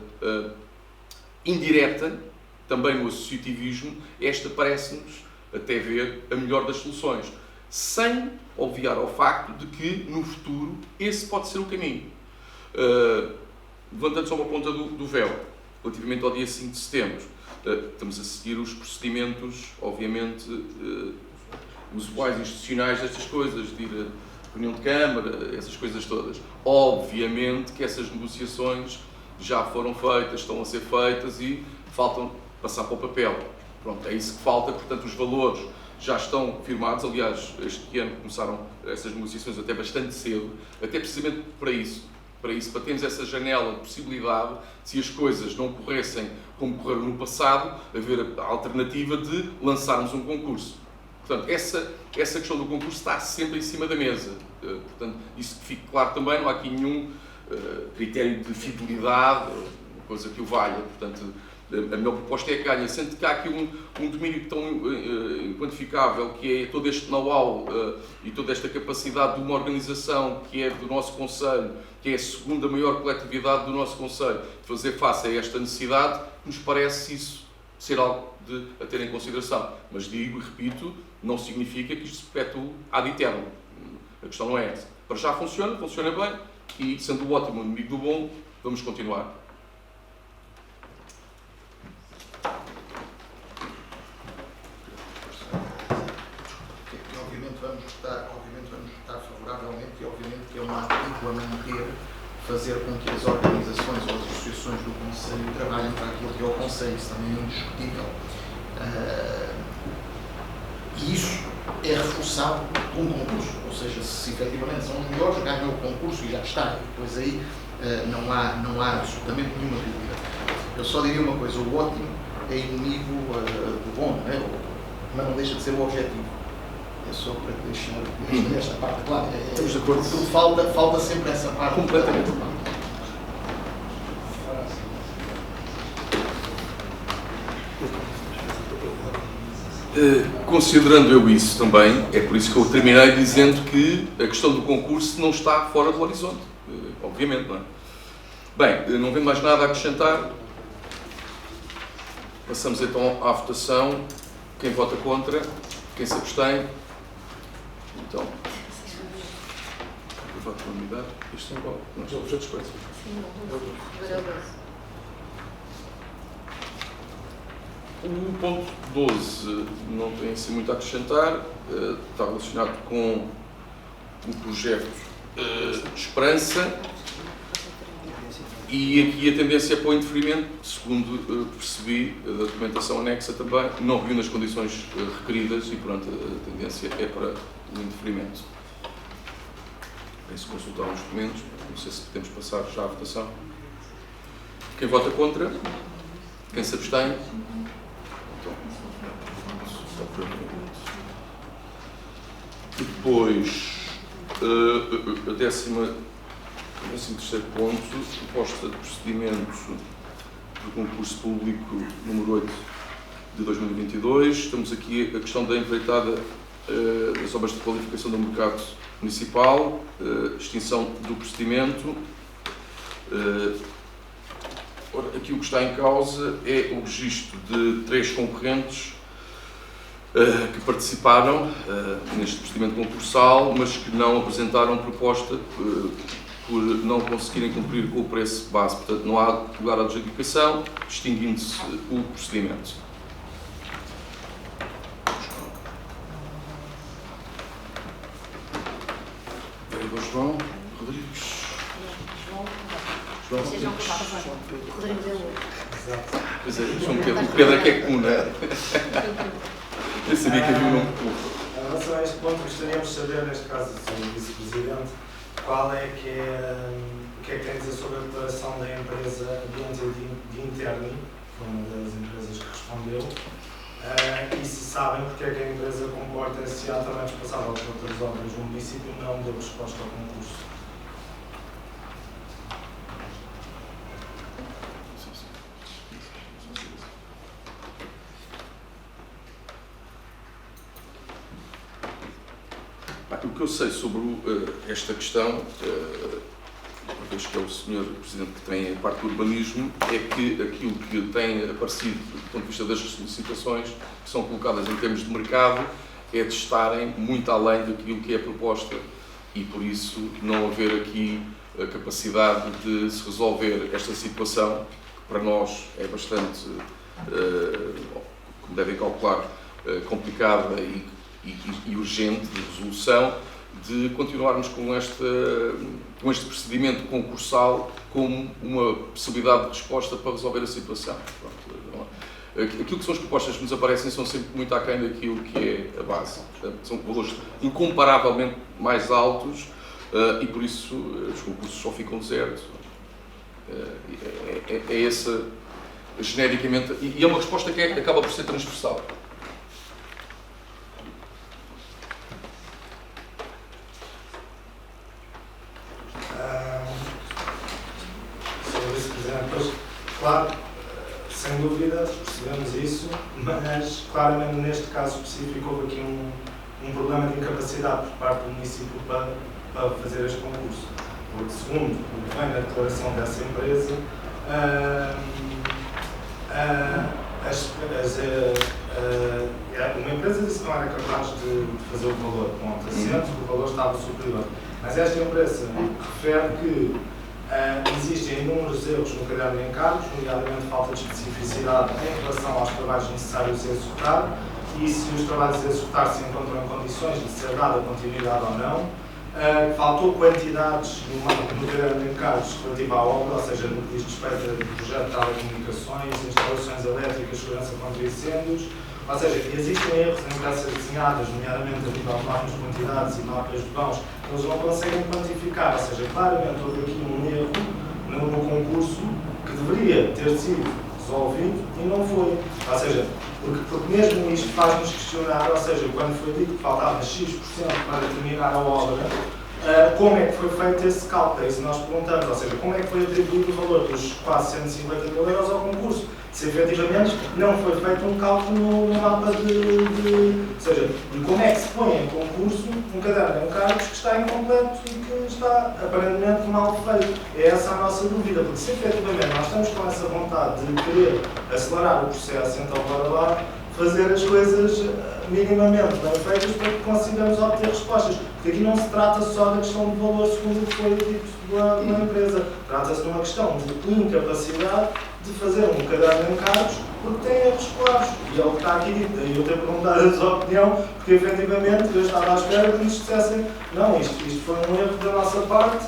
indireta, também no associativismo, esta parece-nos, até ver, a melhor das soluções. Sem obviar ao facto de que, no futuro, esse pode ser o caminho. Levantando só uma ponta do véu, relativamente ao dia 5 de setembro, estamos a seguir os procedimentos, obviamente, usuais, institucionais destas coisas, de ir a reunião de Câmara, essas coisas todas. Obviamente que essas negociações já foram feitas, estão a ser feitas e faltam passar para o papel. Pronto, é isso que falta, portanto os valores já estão firmados. Aliás, este ano começaram essas negociações até bastante cedo, até precisamente para termos essa janela de possibilidade, se as coisas não corressem como correram no passado, haver a alternativa de lançarmos um concurso. Portanto, essa questão do concurso está sempre em cima da mesa. Portanto, isso que fique claro também, não há aqui nenhum critério de fidelidade, coisa que o valha. Portanto, a minha proposta é que ganhe, sendo que há aqui um domínio tão inquantificável, que é todo este know-how e toda esta capacidade de uma organização que é do nosso Conselho, que é a segunda maior coletividade do nosso Conselho, de fazer face a esta necessidade, nos parece isso ser algo a ter em consideração. Mas digo e repito, não significa que isto se perpetue ad eterno. A questão não é essa. Para já funciona bem, e sendo o ótimo inimigo do bom, vamos continuar. Obviamente vamos votar favoravelmente e obviamente que é uma atitude a manter, fazer com que as organizações ou as associações do Conselho trabalhem para aquilo que é o Conselho, isso também é indiscutível. E isso é reforçado com um concurso, ou seja, se efetivamente são os melhores, ganham o concurso e já está, e depois aí não há absolutamente nenhuma dúvida. Eu só diria uma coisa, o ótimo é inimigo do bom, não é? Mas não deixa de ser o objetivo. É só para deixar esta parte clara. Estamos de acordo. Falta sempre essa parte. Completamente. Considerando eu isso também, é por isso que eu terminei dizendo que a questão do concurso não está fora do horizonte. Obviamente, não é? Bem, não vendo mais nada a acrescentar. Passamos então à votação. Quem vota contra? Quem se abstém? Então, eu voto por unidade. Isto é igual. Não, já despeço. O ponto 12 não tem assim muito a acrescentar. Está relacionado com o projeto Esperança. E aqui a tendência é para o indeferimento, segundo percebi, da documentação anexa também, não reúne as condições requeridas e, pronto, a tendência é para o indeferimento. Podem-se consultar os documentos. Não sei se podemos passar já à votação. Quem vota contra? Quem se abstém? Então, só por aqui. Depois, o 13º ponto, proposta de procedimento do concurso público número 8 de 2022. Estamos aqui a questão da empreitada das obras de qualificação do mercado municipal, extinção do procedimento. Aqui o que está em causa é o registro de 3 concorrentes que participaram neste procedimento concursal, mas que não apresentaram proposta por não conseguirem cumprir com o preço base. Portanto, não há lugar à adjudicação, extinguindo-se o procedimento. Vereador João Rodrigues. João Rodrigo Delo. Pois é, João Pedro. Pedro é que é comum, não é? Eu sabia que havia um nome comum. Em relação a este ponto, gostaríamos de saber, neste caso, Sr. Vice-Presidente, qual é que é, o que é que tem a dizer sobre a declaração da empresa Ambiente de Interni, que foi uma das empresas que respondeu, e se sabem porque é que a empresa comporta-se altamente responsável por outras obras no município e não deu resposta ao concurso. O que eu sei sobre esta questão, uma vez que é o Sr. Presidente que tem a parte do urbanismo, é que aquilo que tem aparecido do ponto de vista das solicitações que são colocadas em termos de mercado é de estarem muito além daquilo que é proposta e por isso não haver aqui a capacidade de se resolver esta situação, que para nós é bastante, como devem calcular, complicada e urgente de resolução, de continuarmos com este procedimento concursal como uma possibilidade de resposta para resolver a situação. Pronto, aquilo que são as propostas que nos aparecem são sempre muito aquém daquilo que é a base. São valores incomparavelmente mais altos e por isso os concursos só ficam desertos. É essa, genericamente, e é uma resposta que acaba por ser transversal. Claro, sem dúvida, percebemos isso, mas claramente neste caso específico houve aqui um problema de incapacidade por parte do município para fazer este concurso. Porque segundo o que vem na declaração dessa empresa, uma empresa disse que não era capaz de fazer o valor, ponto, assente que o valor estava superior. Mas esta empresa refere que existem inúmeros erros no caderno de encargos, nomeadamente falta de especificidade em relação aos trabalhos necessários a executar e se os trabalhos a executar se encontram em condições de ser dada continuidade ou não. Faltou quantidades no caderno de encargos relativa à obra, ou seja, no que diz respeito ao projeto de telecomunicações, instalações elétricas, segurança contra incêndios. Ou seja, existem erros em peças desenhadas, nomeadamente a nível de normas de quantidades e mapas de vãos, que eles não conseguem quantificar. Ou seja, claramente houve aqui um erro no concurso que deveria ter sido resolvido e não foi. Ou seja, porque mesmo isto faz-nos questionar, ou seja, quando foi dito que faltava X% para terminar a obra, como é que foi feito esse cálculo? É isso que nós perguntamos, ou seja, como é que foi atribuído o valor dos quase 150 mil euros ao concurso? Se efetivamente não foi feito um cálculo no mapa ou seja, de como é que se põe em concurso um caderno de encargos que está incompleto e que está aparentemente mal feito. É essa a nossa dúvida, porque se efetivamente nós estamos com essa vontade de querer acelerar o processo, então bora lá fazer as coisas minimamente bem feitas para que consigamos obter respostas. Porque aqui não se trata só da questão de valor segundo o que foi dito pela empresa. Trata-se de uma questão de incapacidade de fazer um caderno de encargos porque tem erros claros. E é o que está aqui dito. Daí eu ter perguntado a sua opinião, porque efetivamente eu estava à espera que nos dissessem não, isto foi um erro da nossa parte,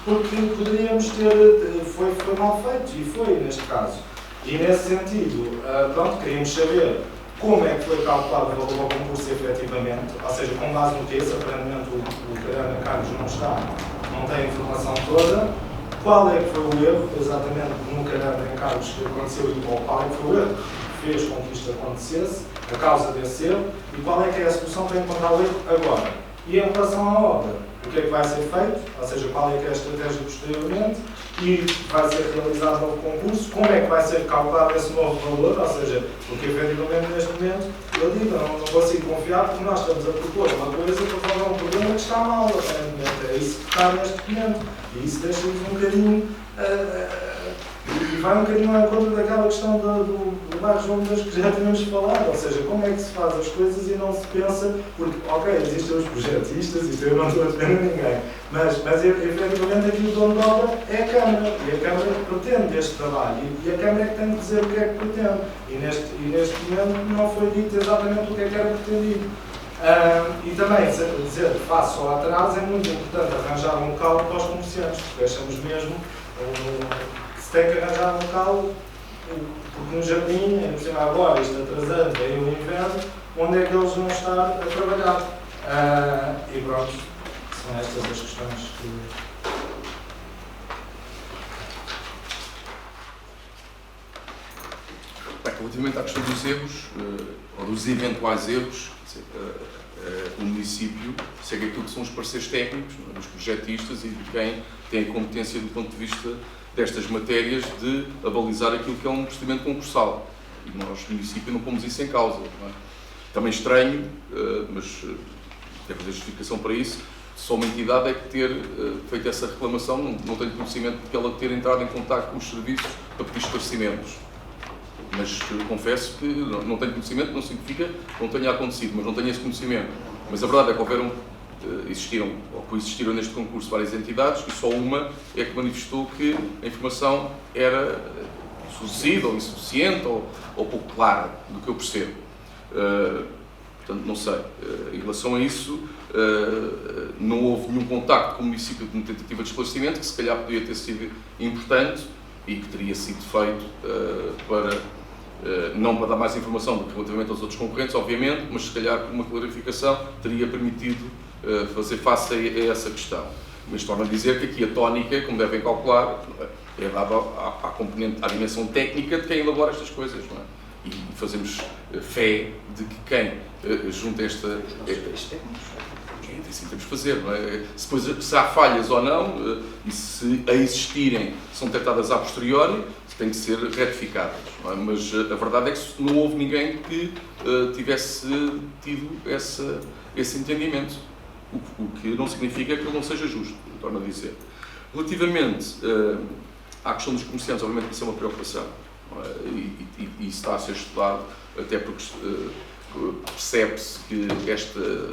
porque poderíamos ter, foi mal feito, e foi neste caso. E nesse sentido, pronto, queríamos saber como é que foi calculado o valor do concurso efetivamente, ou seja, com base no que aparentemente o caderno de encargos não tem a informação toda, qual é que foi o erro, exatamente no caderno de encargos que aconteceu e qual é que foi o erro que fez com que isto acontecesse, a causa desse erro, e qual é que é a solução para encontrar o erro agora. E em relação à obra, o que é que vai ser feito, ou seja, qual é que é a estratégia posteriormente, e vai ser realizado um novo concurso, como é que vai ser calculado esse novo valor, ou seja, porque efetivamente neste momento, eu digo, não consigo confiar porque nós estamos a propor uma coisa para resolver um problema que está mal, aparentemente, é isso que está neste momento, e isso deixa-nos um bocadinho, e vai um bocadinho ao encontro daquela questão do bairro João Deus que já tínhamos falado, ou seja, como é que se faz as coisas e não se pensa, porque, ok, existem os projetistas, isto eu não estou a defender ninguém, mas efetivamente aqui o dono da obra é a Câmara, e a Câmara que pretende este trabalho, e a Câmara é que tem que dizer o que é que pretende, e neste momento não foi dito exatamente o que é que era pretendido. E também dizer que face ao atraso é muito importante arranjar um local para os comerciantes, porque achamos mesmo que se tem que arranjar um local, porque no jardim, por cima agora, isto atrasando, aí o inverno, onde é que eles vão estar a trabalhar. E pronto, são estas as questões que... Bem, relativamente à questão dos erros, ou dos eventuais erros, o município segue aquilo que são os parceiros técnicos, dos projetistas e de quem tem a competência do ponto de vista destas matérias de avalizar aquilo que é um procedimento concursal. E nós, no município, não pomos isso em causa. Não é? Também estranho, mas deve haver justificação para isso, só uma entidade é que ter feito essa reclamação, não tenho conhecimento de que ela ter entrado em contato com os serviços para pedir esclarecimentos. Mas confesso que não tenho conhecimento, não significa que não tenha acontecido, mas não tenho esse conhecimento. Mas a verdade é que existiram, ou coexistiram neste concurso várias entidades e só uma é que manifestou que a informação era sucedida ou insuficiente ou pouco clara, do que eu percebo. Portanto, não sei. Em relação a isso, não houve nenhum contacto com o município de uma tentativa de esclarecimento, que se calhar poderia ter sido importante e que teria sido feito não para dar mais informação do que relativamente aos outros concorrentes, obviamente, mas se calhar uma clarificação teria permitido fazer face a essa questão. Mas torno a dizer que aqui a tónica, como devem calcular, é dada à dimensão técnica de quem elabora estas coisas, não é? E fazemos fé de que quem junta esta... Assim temos que fazer, não é? Se há falhas ou não, e se a existirem são detectadas a posteriori, têm que ser retificadas. Não é? Mas a verdade é que não houve ninguém que tivesse tido esse entendimento, o que não significa que ele não seja justo, torno a dizer. Relativamente à questão dos comerciantes, obviamente isso é uma preocupação, não é? E isso está a ser estudado, até porque percebe-se que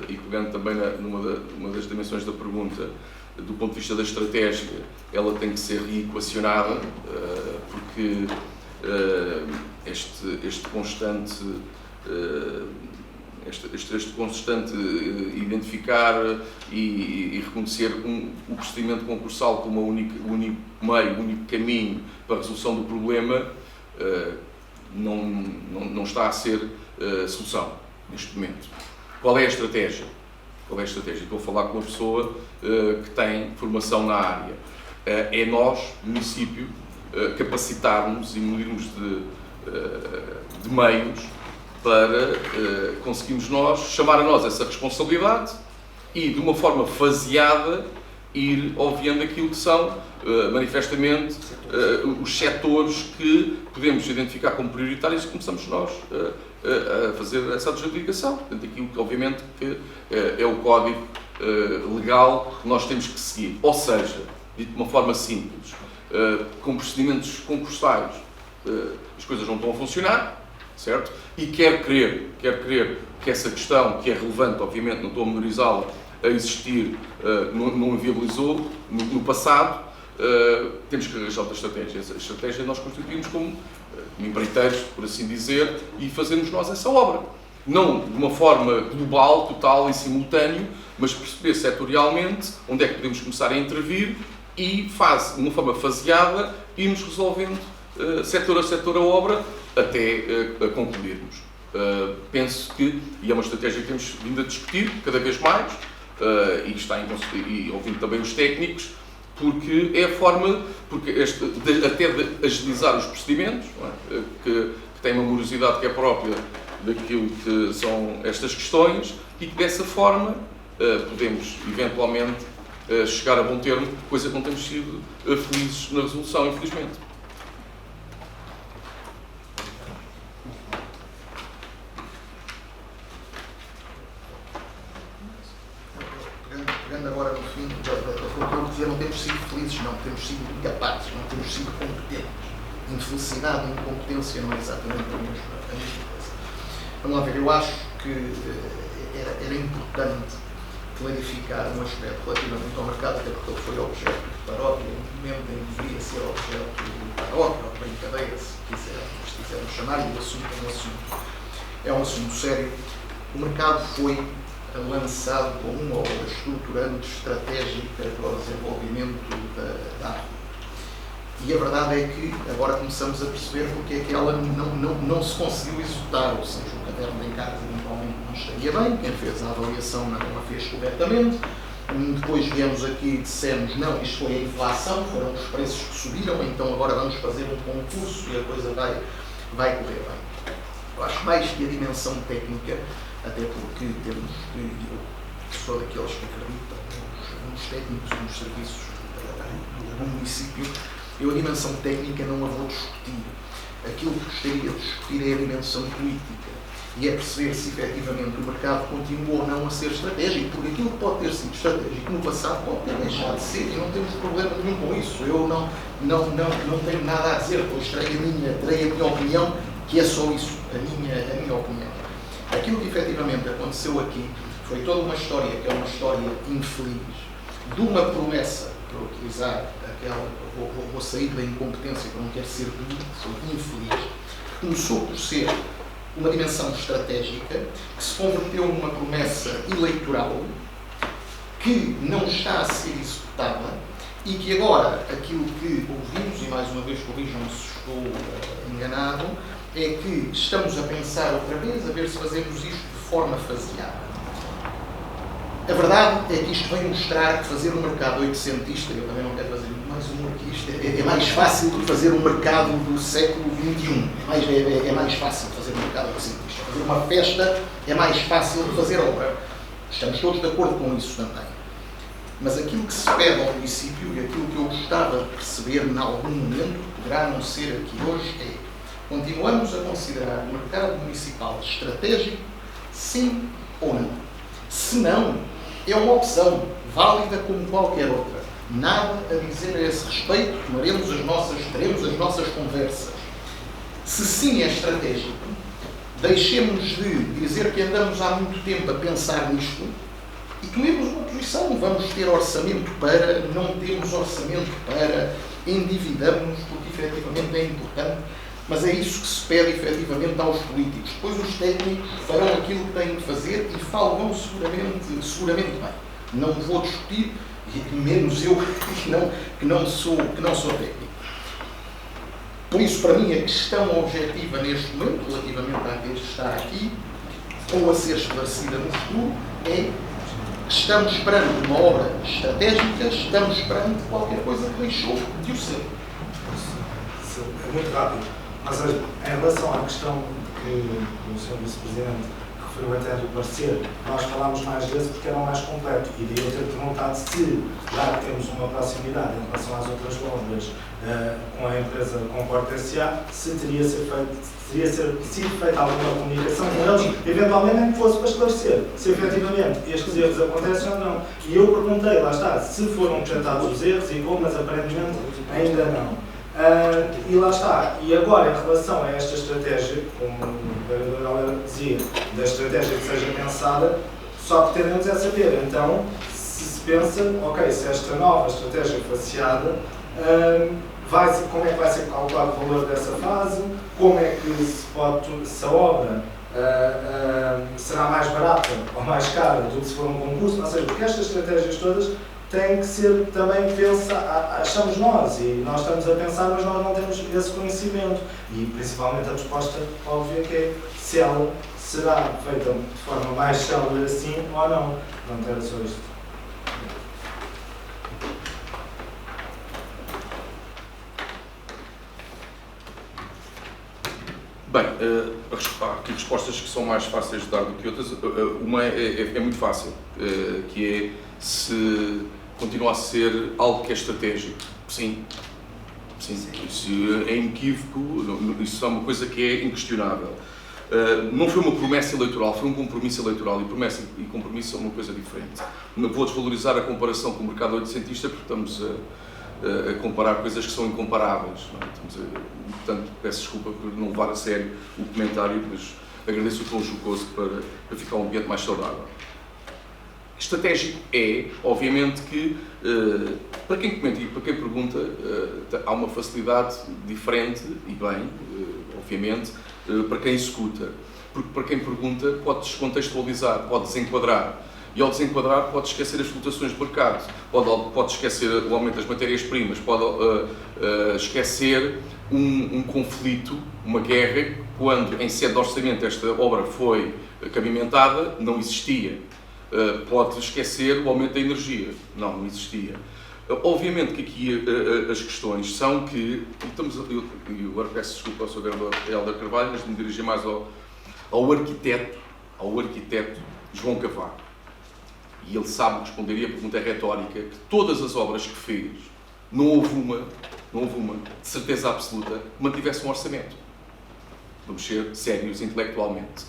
e pegando também numa das dimensões da pergunta, do ponto de vista da estratégia, ela tem que ser reequacionada, porque este constante identificar e reconhecer o procedimento concursal como o único meio, o único caminho para a resolução do problema, não está a ser solução neste momento. Qual é a estratégia? Estou a falar com uma pessoa que tem formação na área. É nós, município, capacitarmos e munirmos de meios para conseguirmos nós chamar a nós essa responsabilidade e, de uma forma faseada, ir obviando aquilo que são, manifestamente, os setores que podemos identificar como prioritários e começamos nós a fazer essa adjudicação. Portanto, aquilo que, obviamente, que é o código legal que nós temos que seguir. Ou seja, dito de uma forma simples, com procedimentos concursais, as coisas não estão a funcionar, certo? E quer crer que essa questão, que é relevante, obviamente, não estou a menorizá-la, a existir, não inviabilizou no passado, temos que arranjar outra estratégia. Essa estratégia nós constituímos como empreiteiros, por assim dizer, e fazemos nós essa obra. Não de uma forma global, total e simultâneo, mas perceber setorialmente onde é que podemos começar a intervir e de uma forma faseada, irmos resolvendo setor a setor a obra até concluirmos. penso que, e é uma estratégia que temos vindo a discutir cada vez mais, e ouvindo também os técnicos, porque é a forma até de agilizar os procedimentos, não é? que tem uma morosidade que é própria daquilo que são estas questões, e que dessa forma podemos eventualmente chegar a bom termo, coisa que não temos sido felizes na resolução, infelizmente. Pegando agora no fim daquilo que não temos sido felizes, não temos sido incapazes, não temos sido competentes. Infelicidade e incompetência não é exatamente a mesma coisa. Vamos lá ver, eu acho que era importante clarificar um aspecto relativamente ao mercado, até porque ele foi objeto de paródia, em um momento em que deveria ser objeto de paródia ou de brincadeira, se quisermos chamar, e o assunto é um assunto sério. O mercado foi lançado como uma obra estruturante estratégica para o desenvolvimento da área. E a verdade é que agora começamos a perceber porque é que ela não se conseguiu executar, ou seja, o caderno de encargos eventualmente não estaria bem, quem fez a avaliação não a fez corretamente, depois viemos aqui e dissemos, não, isto foi a inflação, foram os preços que subiram, então agora vamos fazer um concurso e a coisa vai correr bem. Eu acho mais que a dimensão técnica, até porque temos, eu sou daqueles que acreditam nos técnicos e nos serviços do município, eu a dimensão técnica não a vou discutir. Aquilo que gostaria de discutir é a dimensão política e é perceber se efetivamente o mercado continua ou não a ser estratégico, porque aquilo que pode ter sido estratégico no passado pode ter deixado de ser e não temos problema nenhum com isso. Eu não tenho nada a dizer, pois terei a minha opinião, que é só isso, a minha opinião. Aquilo que efetivamente aconteceu aqui foi toda uma história que é uma história infeliz, de uma promessa, para utilizar aquela, vou sair da incompetência para não quero ser duro, foi infeliz, começou por ser uma dimensão estratégica, que se converteu numa promessa eleitoral, que não está a ser executada e que agora, aquilo que ouvimos, e mais uma vez corrijam-me se estou enganado, é que estamos a pensar outra vez, a ver se fazemos isto de forma faseada. A verdade é que isto vem mostrar que fazer um mercado oitocentista, eu também não quero fazer muito mais humor que isto, é mais fácil do que fazer um mercado do século XXI. É mais fácil fazer um mercado oitocentista. Fazer uma festa é mais fácil de fazer obra. Estamos todos de acordo com isso também. Mas aquilo que se pede ao município e aquilo que eu gostava de perceber em algum momento, poderá não ser aqui hoje, é: continuamos a considerar o mercado municipal estratégico, sim ou não? Se não, é uma opção válida como qualquer outra. Nada a dizer a esse respeito, teremos as nossas conversas. Se sim é estratégico, deixemos de dizer que andamos há muito tempo a pensar nisto e tomemos uma posição. Vamos ter orçamento para, não temos orçamento para, endividamos porque efetivamente é importante. Mas é isso que se pede efetivamente aos políticos. Depois os técnicos farão aquilo que têm de fazer e falam seguramente bem. Não vou discutir, menos eu que não sou técnico. Por isso, para mim, a questão objetiva neste momento, relativamente àquilo que está aqui, ou a ser esclarecida no futuro, é: estamos perante uma obra estratégica, estamos perante qualquer coisa que deixou de o ser. É muito rápido. Mas em relação à questão que o Sr. Vice-Presidente referiu até do parecer, nós falámos mais vezes porque era mais completo. E daí eu ter perguntado se, já que temos uma proximidade em relação às outras obras com a empresa Concorte S.A., se teria sido feita alguma comunicação com eles, eventualmente nem que fosse para esclarecer se efetivamente estes erros acontecem ou não. E eu perguntei, lá está, se foram detectados os erros e como, mas aparentemente ainda não. E lá está. E agora, em relação a esta estratégia, como o vereador dizia, da estratégia que seja pensada, só pretendemos é saber, então, se pensa, ok, se esta nova estratégia faseada, como é que vai ser calculado o valor dessa fase, como é que se a obra será mais barata ou mais cara do que se for um concurso, ou seja, porque estas estratégias todas tem que ser também achamos nós, e nós estamos a pensar, mas nós não temos esse conhecimento. E principalmente a resposta óbvia que é se ela será feita de forma mais célere assim ou não. Não era só isto. Bem, há aqui respostas que são mais fáceis de dar do que outras. Uma é muito fácil, que é se continua a ser algo que é estratégico. Sim. Sim. Isso é inequívoco, isso é uma coisa que é inquestionável. Não foi uma promessa eleitoral, foi um compromisso eleitoral, e promessa e compromisso são uma coisa diferente. Não vou desvalorizar a comparação com o mercado oitocentista, porque estamos a comparar coisas que são incomparáveis. Não é? Portanto, peço desculpa por não levar a sério o comentário, mas agradeço o tom jocoso para ficar um ambiente mais saudável. Estratégico é, obviamente, que para quem comenta e para quem pergunta, há uma facilidade diferente, e bem, obviamente, para quem executa. Porque para quem pergunta pode descontextualizar, pode desenquadrar. E ao desenquadrar pode esquecer as flutuações de mercado, pode esquecer o aumento das matérias-primas, pode esquecer um conflito, uma guerra, quando em sede de orçamento esta obra foi cabimentada, não existia. Pode esquecer o aumento da energia, não existia. Obviamente que aqui as questões são que, eu agora peço desculpa ao Sr. Vereador Hélder Carvalho, mas me dirigir mais ao arquiteto João Cavaco. E ele sabe responder, e a pergunta é retórica, que todas as obras que fez, não houve uma, de certeza absoluta, que mantivesse um orçamento. Vamos ser sérios intelectualmente.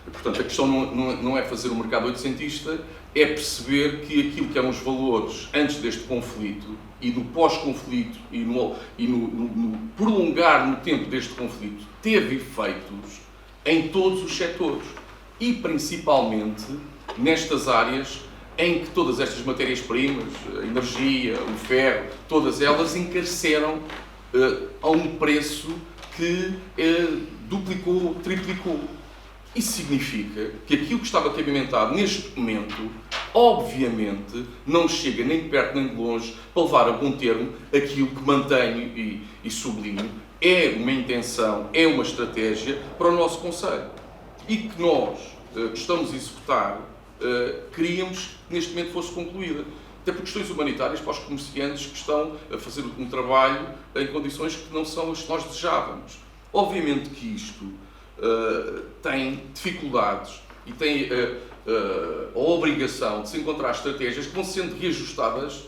Portanto, a questão não é fazer um mercado oitocentista, é perceber que aquilo que eram os valores antes deste conflito e no pós-conflito e no prolongar no tempo deste conflito teve efeitos em todos os setores e principalmente nestas áreas em que todas estas matérias-primas, a energia, o ferro, todas elas encareceram a um preço que duplicou, triplicou. Isso significa que aquilo que estava cabimentado neste momento, obviamente, não chega nem de perto nem de longe para levar a bom termo aquilo que mantenho e sublinho, é uma intenção, é uma estratégia para o nosso Conselho. E que nós estamos a executar, queríamos que neste momento fosse concluída. Até por questões humanitárias para os comerciantes que estão a fazer um trabalho em condições que não são as que nós desejávamos. Obviamente que isto tem dificuldades e tem a obrigação de se encontrar estratégias que vão sendo reajustadas,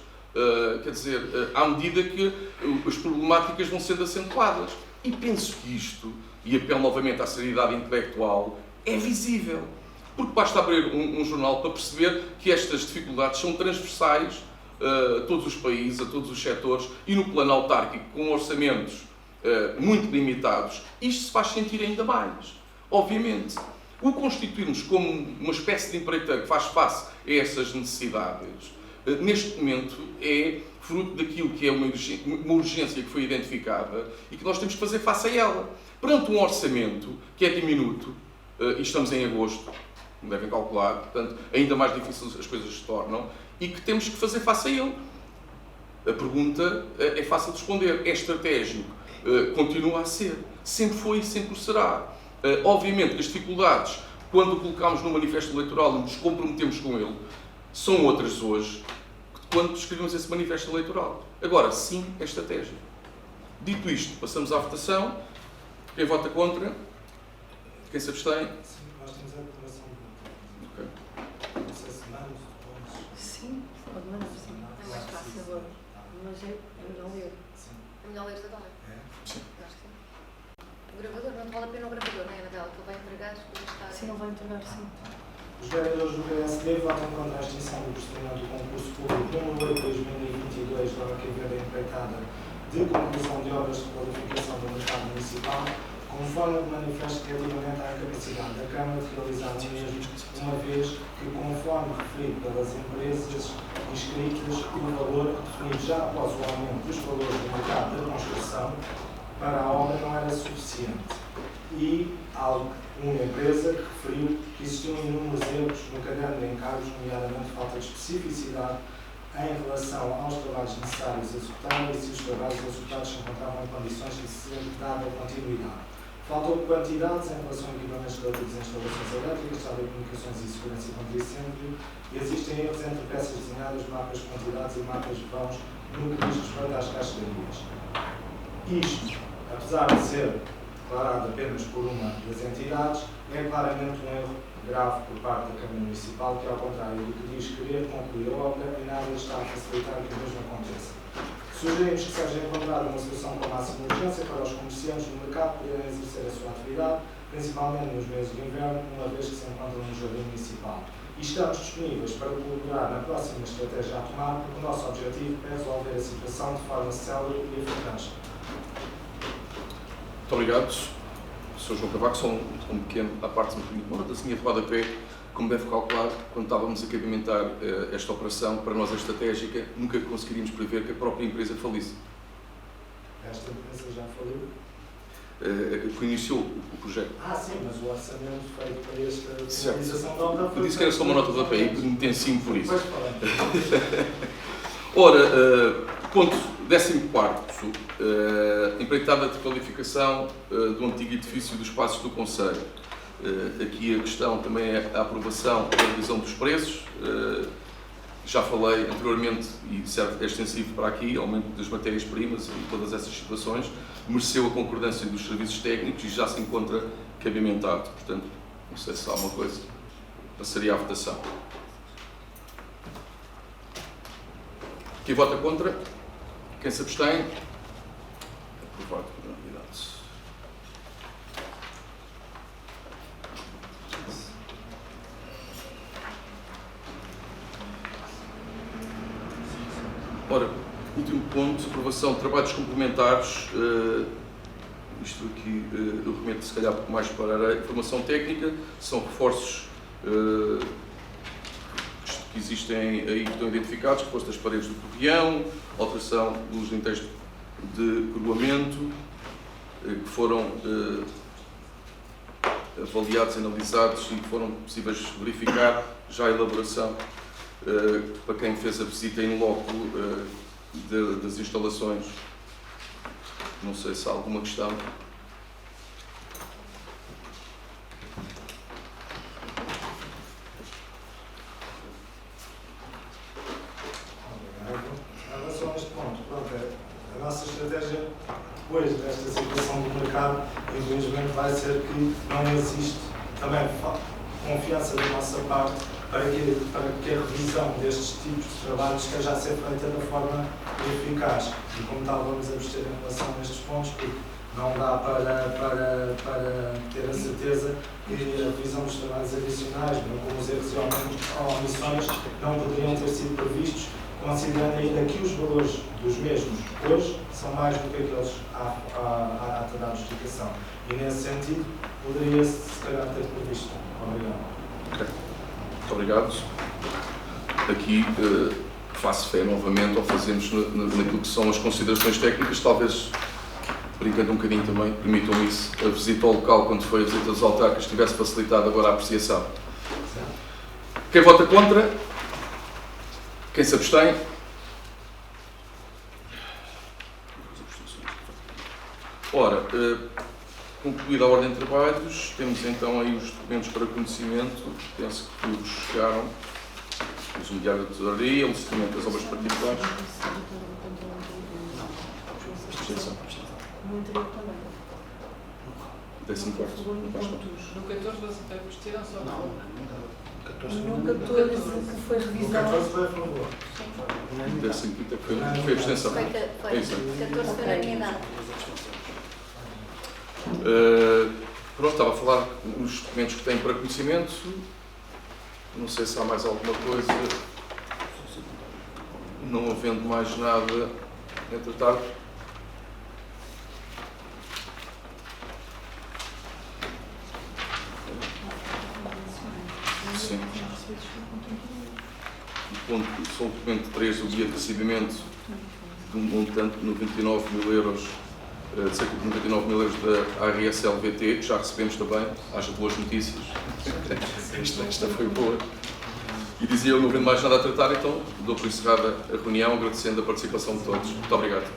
à medida que as problemáticas vão sendo acentuadas. E penso que isto, e apelo novamente à seriedade intelectual, é visível. Porque basta abrir um jornal para perceber que estas dificuldades são transversais a todos os países, a todos os setores, e no plano autárquico, com orçamentos muito limitados, isto se faz sentir ainda mais. Obviamente, o constituirmos como uma espécie de empreiteiro que faz face a essas necessidades, neste momento é fruto daquilo que é uma urgência que foi identificada e que nós temos que fazer face a ela. Perante um orçamento que é diminuto, e estamos em agosto, como devem calcular, portanto, ainda mais difíceis as coisas se tornam, e que temos que fazer face a ele. A pergunta é fácil de responder, é estratégico. Continua a ser. Sempre foi e sempre o será. Obviamente que as dificuldades, quando o colocámos no manifesto eleitoral e nos comprometemos com ele, são outras hoje que quando escrevemos esse manifesto eleitoral. Agora, sim, é estratégia. Dito isto, passamos à votação. Quem vota contra? Quem se abstém? Sim, nós temos a declaração de voto. Ok. Não sei se mandamos ou não. Sim, pode mandar, sim. É mais fácil, mas é melhor ler. Sim. É melhor ler agora. É? Sim. Acho que sim. O gravador, não te vale a pena o gravador, não é, Anabela? Que ele vai entregar as coisas que está... Sim, não vai entregar, sim. Os vereadores do PSD votam contra a extinção do procedimento do concurso público número 8/2022 para a venda empreitada de conclusão de obras de qualificação do mercado municipal, conforme o manifesto relativamente à capacidade da Câmara de realizar o mesmo, uma vez que, conforme referido pelas empresas inscritas, o valor definido já após o aumento dos valores do mercado da construção para a obra não era suficiente. E uma empresa que referiu que existiam inúmeros erros no caderno de encargos, nomeadamente falta de especificidade, em relação aos trabalhos necessários a executar e se os trabalhos executados se encontravam em condições de ser dada continuidade. Faltou quantidades em relação a equipamentos relativos a instalações elétricas, telecomunicações e segurança contra incêndio. Existem erros entre peças desenhadas, mapas de quantidades e mapas de vãos no que diz respeito às caixarias. Isto, apesar de ser declarado apenas por uma das entidades, é claramente um erro grave por parte da Câmara Municipal, que, ao contrário do que diz querer concluir a obra, em nada está a facilitar que o mesmo aconteça. Sugerimos que seja encontrada uma solução com máxima urgência para os comerciantes do mercado poderem exercer a sua atividade, principalmente nos meses de inverno, uma vez que se encontram no jardim municipal. E estamos disponíveis para colaborar na próxima estratégia a tomar, porque o nosso objetivo é resolver a situação de forma célere e eficaz. Muito obrigado. Sr. João Cavaco, só um pequeno, à parte, uma notazinha de rodapé. Como deve calcular, quando estávamos a cabimentar esta operação, para nós é estratégica, nunca conseguiríamos prever que a própria empresa falisse. Esta empresa já faliu? Que iniciou o projeto. Sim, mas o orçamento feito para esta realização da obra foi... Eu disse que era só uma nota de rodapé e me tencio por isso. Depois falamos. Ora, ponto 14º, empreitada de qualificação do antigo edifício dos Passos do Conselho. Aqui a questão também é a aprovação da revisão dos preços. Já falei anteriormente, e serve é extensivo para aqui, aumento das matérias-primas e todas essas situações, mereceu a concordância dos serviços técnicos e já se encontra cabimentado. Portanto, não sei se há alguma coisa, passaria à votação. Quem vota contra? Quem se abstém? Aprovado por unanimidade. Ora, último ponto, aprovação de trabalhos complementares. Isto aqui eu remeto se calhar mais para a informação técnica, são reforços que existem aí, que estão identificados, reforço das paredes do torreão, alteração dos linteiros de coroamento, que foram avaliados, analisados e que foram possíveis verificar já a elaboração para quem fez a visita em loco das instalações. Não sei se há alguma questão. Em relação a este ponto, a nossa estratégia, depois desta situação do mercado, infelizmente vai ser que não existe também confiança da nossa parte para que a revisão destes tipos de trabalhos esteja a ser feita da forma eficaz. E como tal, vamos abster em relação a estes pontos, porque não dá para ter a certeza que a revisão dos trabalhos adicionais, como os erros ou omissões, não poderiam ter sido previstos, considerando ainda que os valores dos mesmos hoje são mais do que aqueles à ata da justificação. E nesse sentido, poderia-se se calhar ter previsto. Obrigado. Okay. Muito obrigado. Aqui faço fé novamente ao fazermos naquilo que são as considerações técnicas, talvez, brincando um bocadinho também, permitam isso, a visita ao local, quando foi a visita dos autarcas, tivesse facilitado agora a apreciação. Quem vota contra? Quem se abstém? Ora, concluída a ordem de trabalhos, temos então aí os documentos para conhecimento, penso que todos chegaram. Temos um diário de tesouraria, um procedimento das obras particulares. Abstenção. No anterior também. 14º. No 14 você está investindo só? Não. No 14 que foi O revisão. 14 foi a favor. 15º foi abstenção. Foi É isso. 14 foi unanimidade. Pronto, estava a falar nos documentos que têm para conhecimento. Não sei se há mais alguma coisa. Não havendo mais nada, entretanto. Sim. Só o documento 3, o guia de recebimento de um montante de 99.000 euros, de cerca de 99.000 euros da ARSLVT, que já recebemos também. Haja boas notícias. Esta foi boa. E dizia eu, não havendo mais nada a tratar, então dou por encerrada a reunião, agradecendo a participação de todos. Muito obrigado.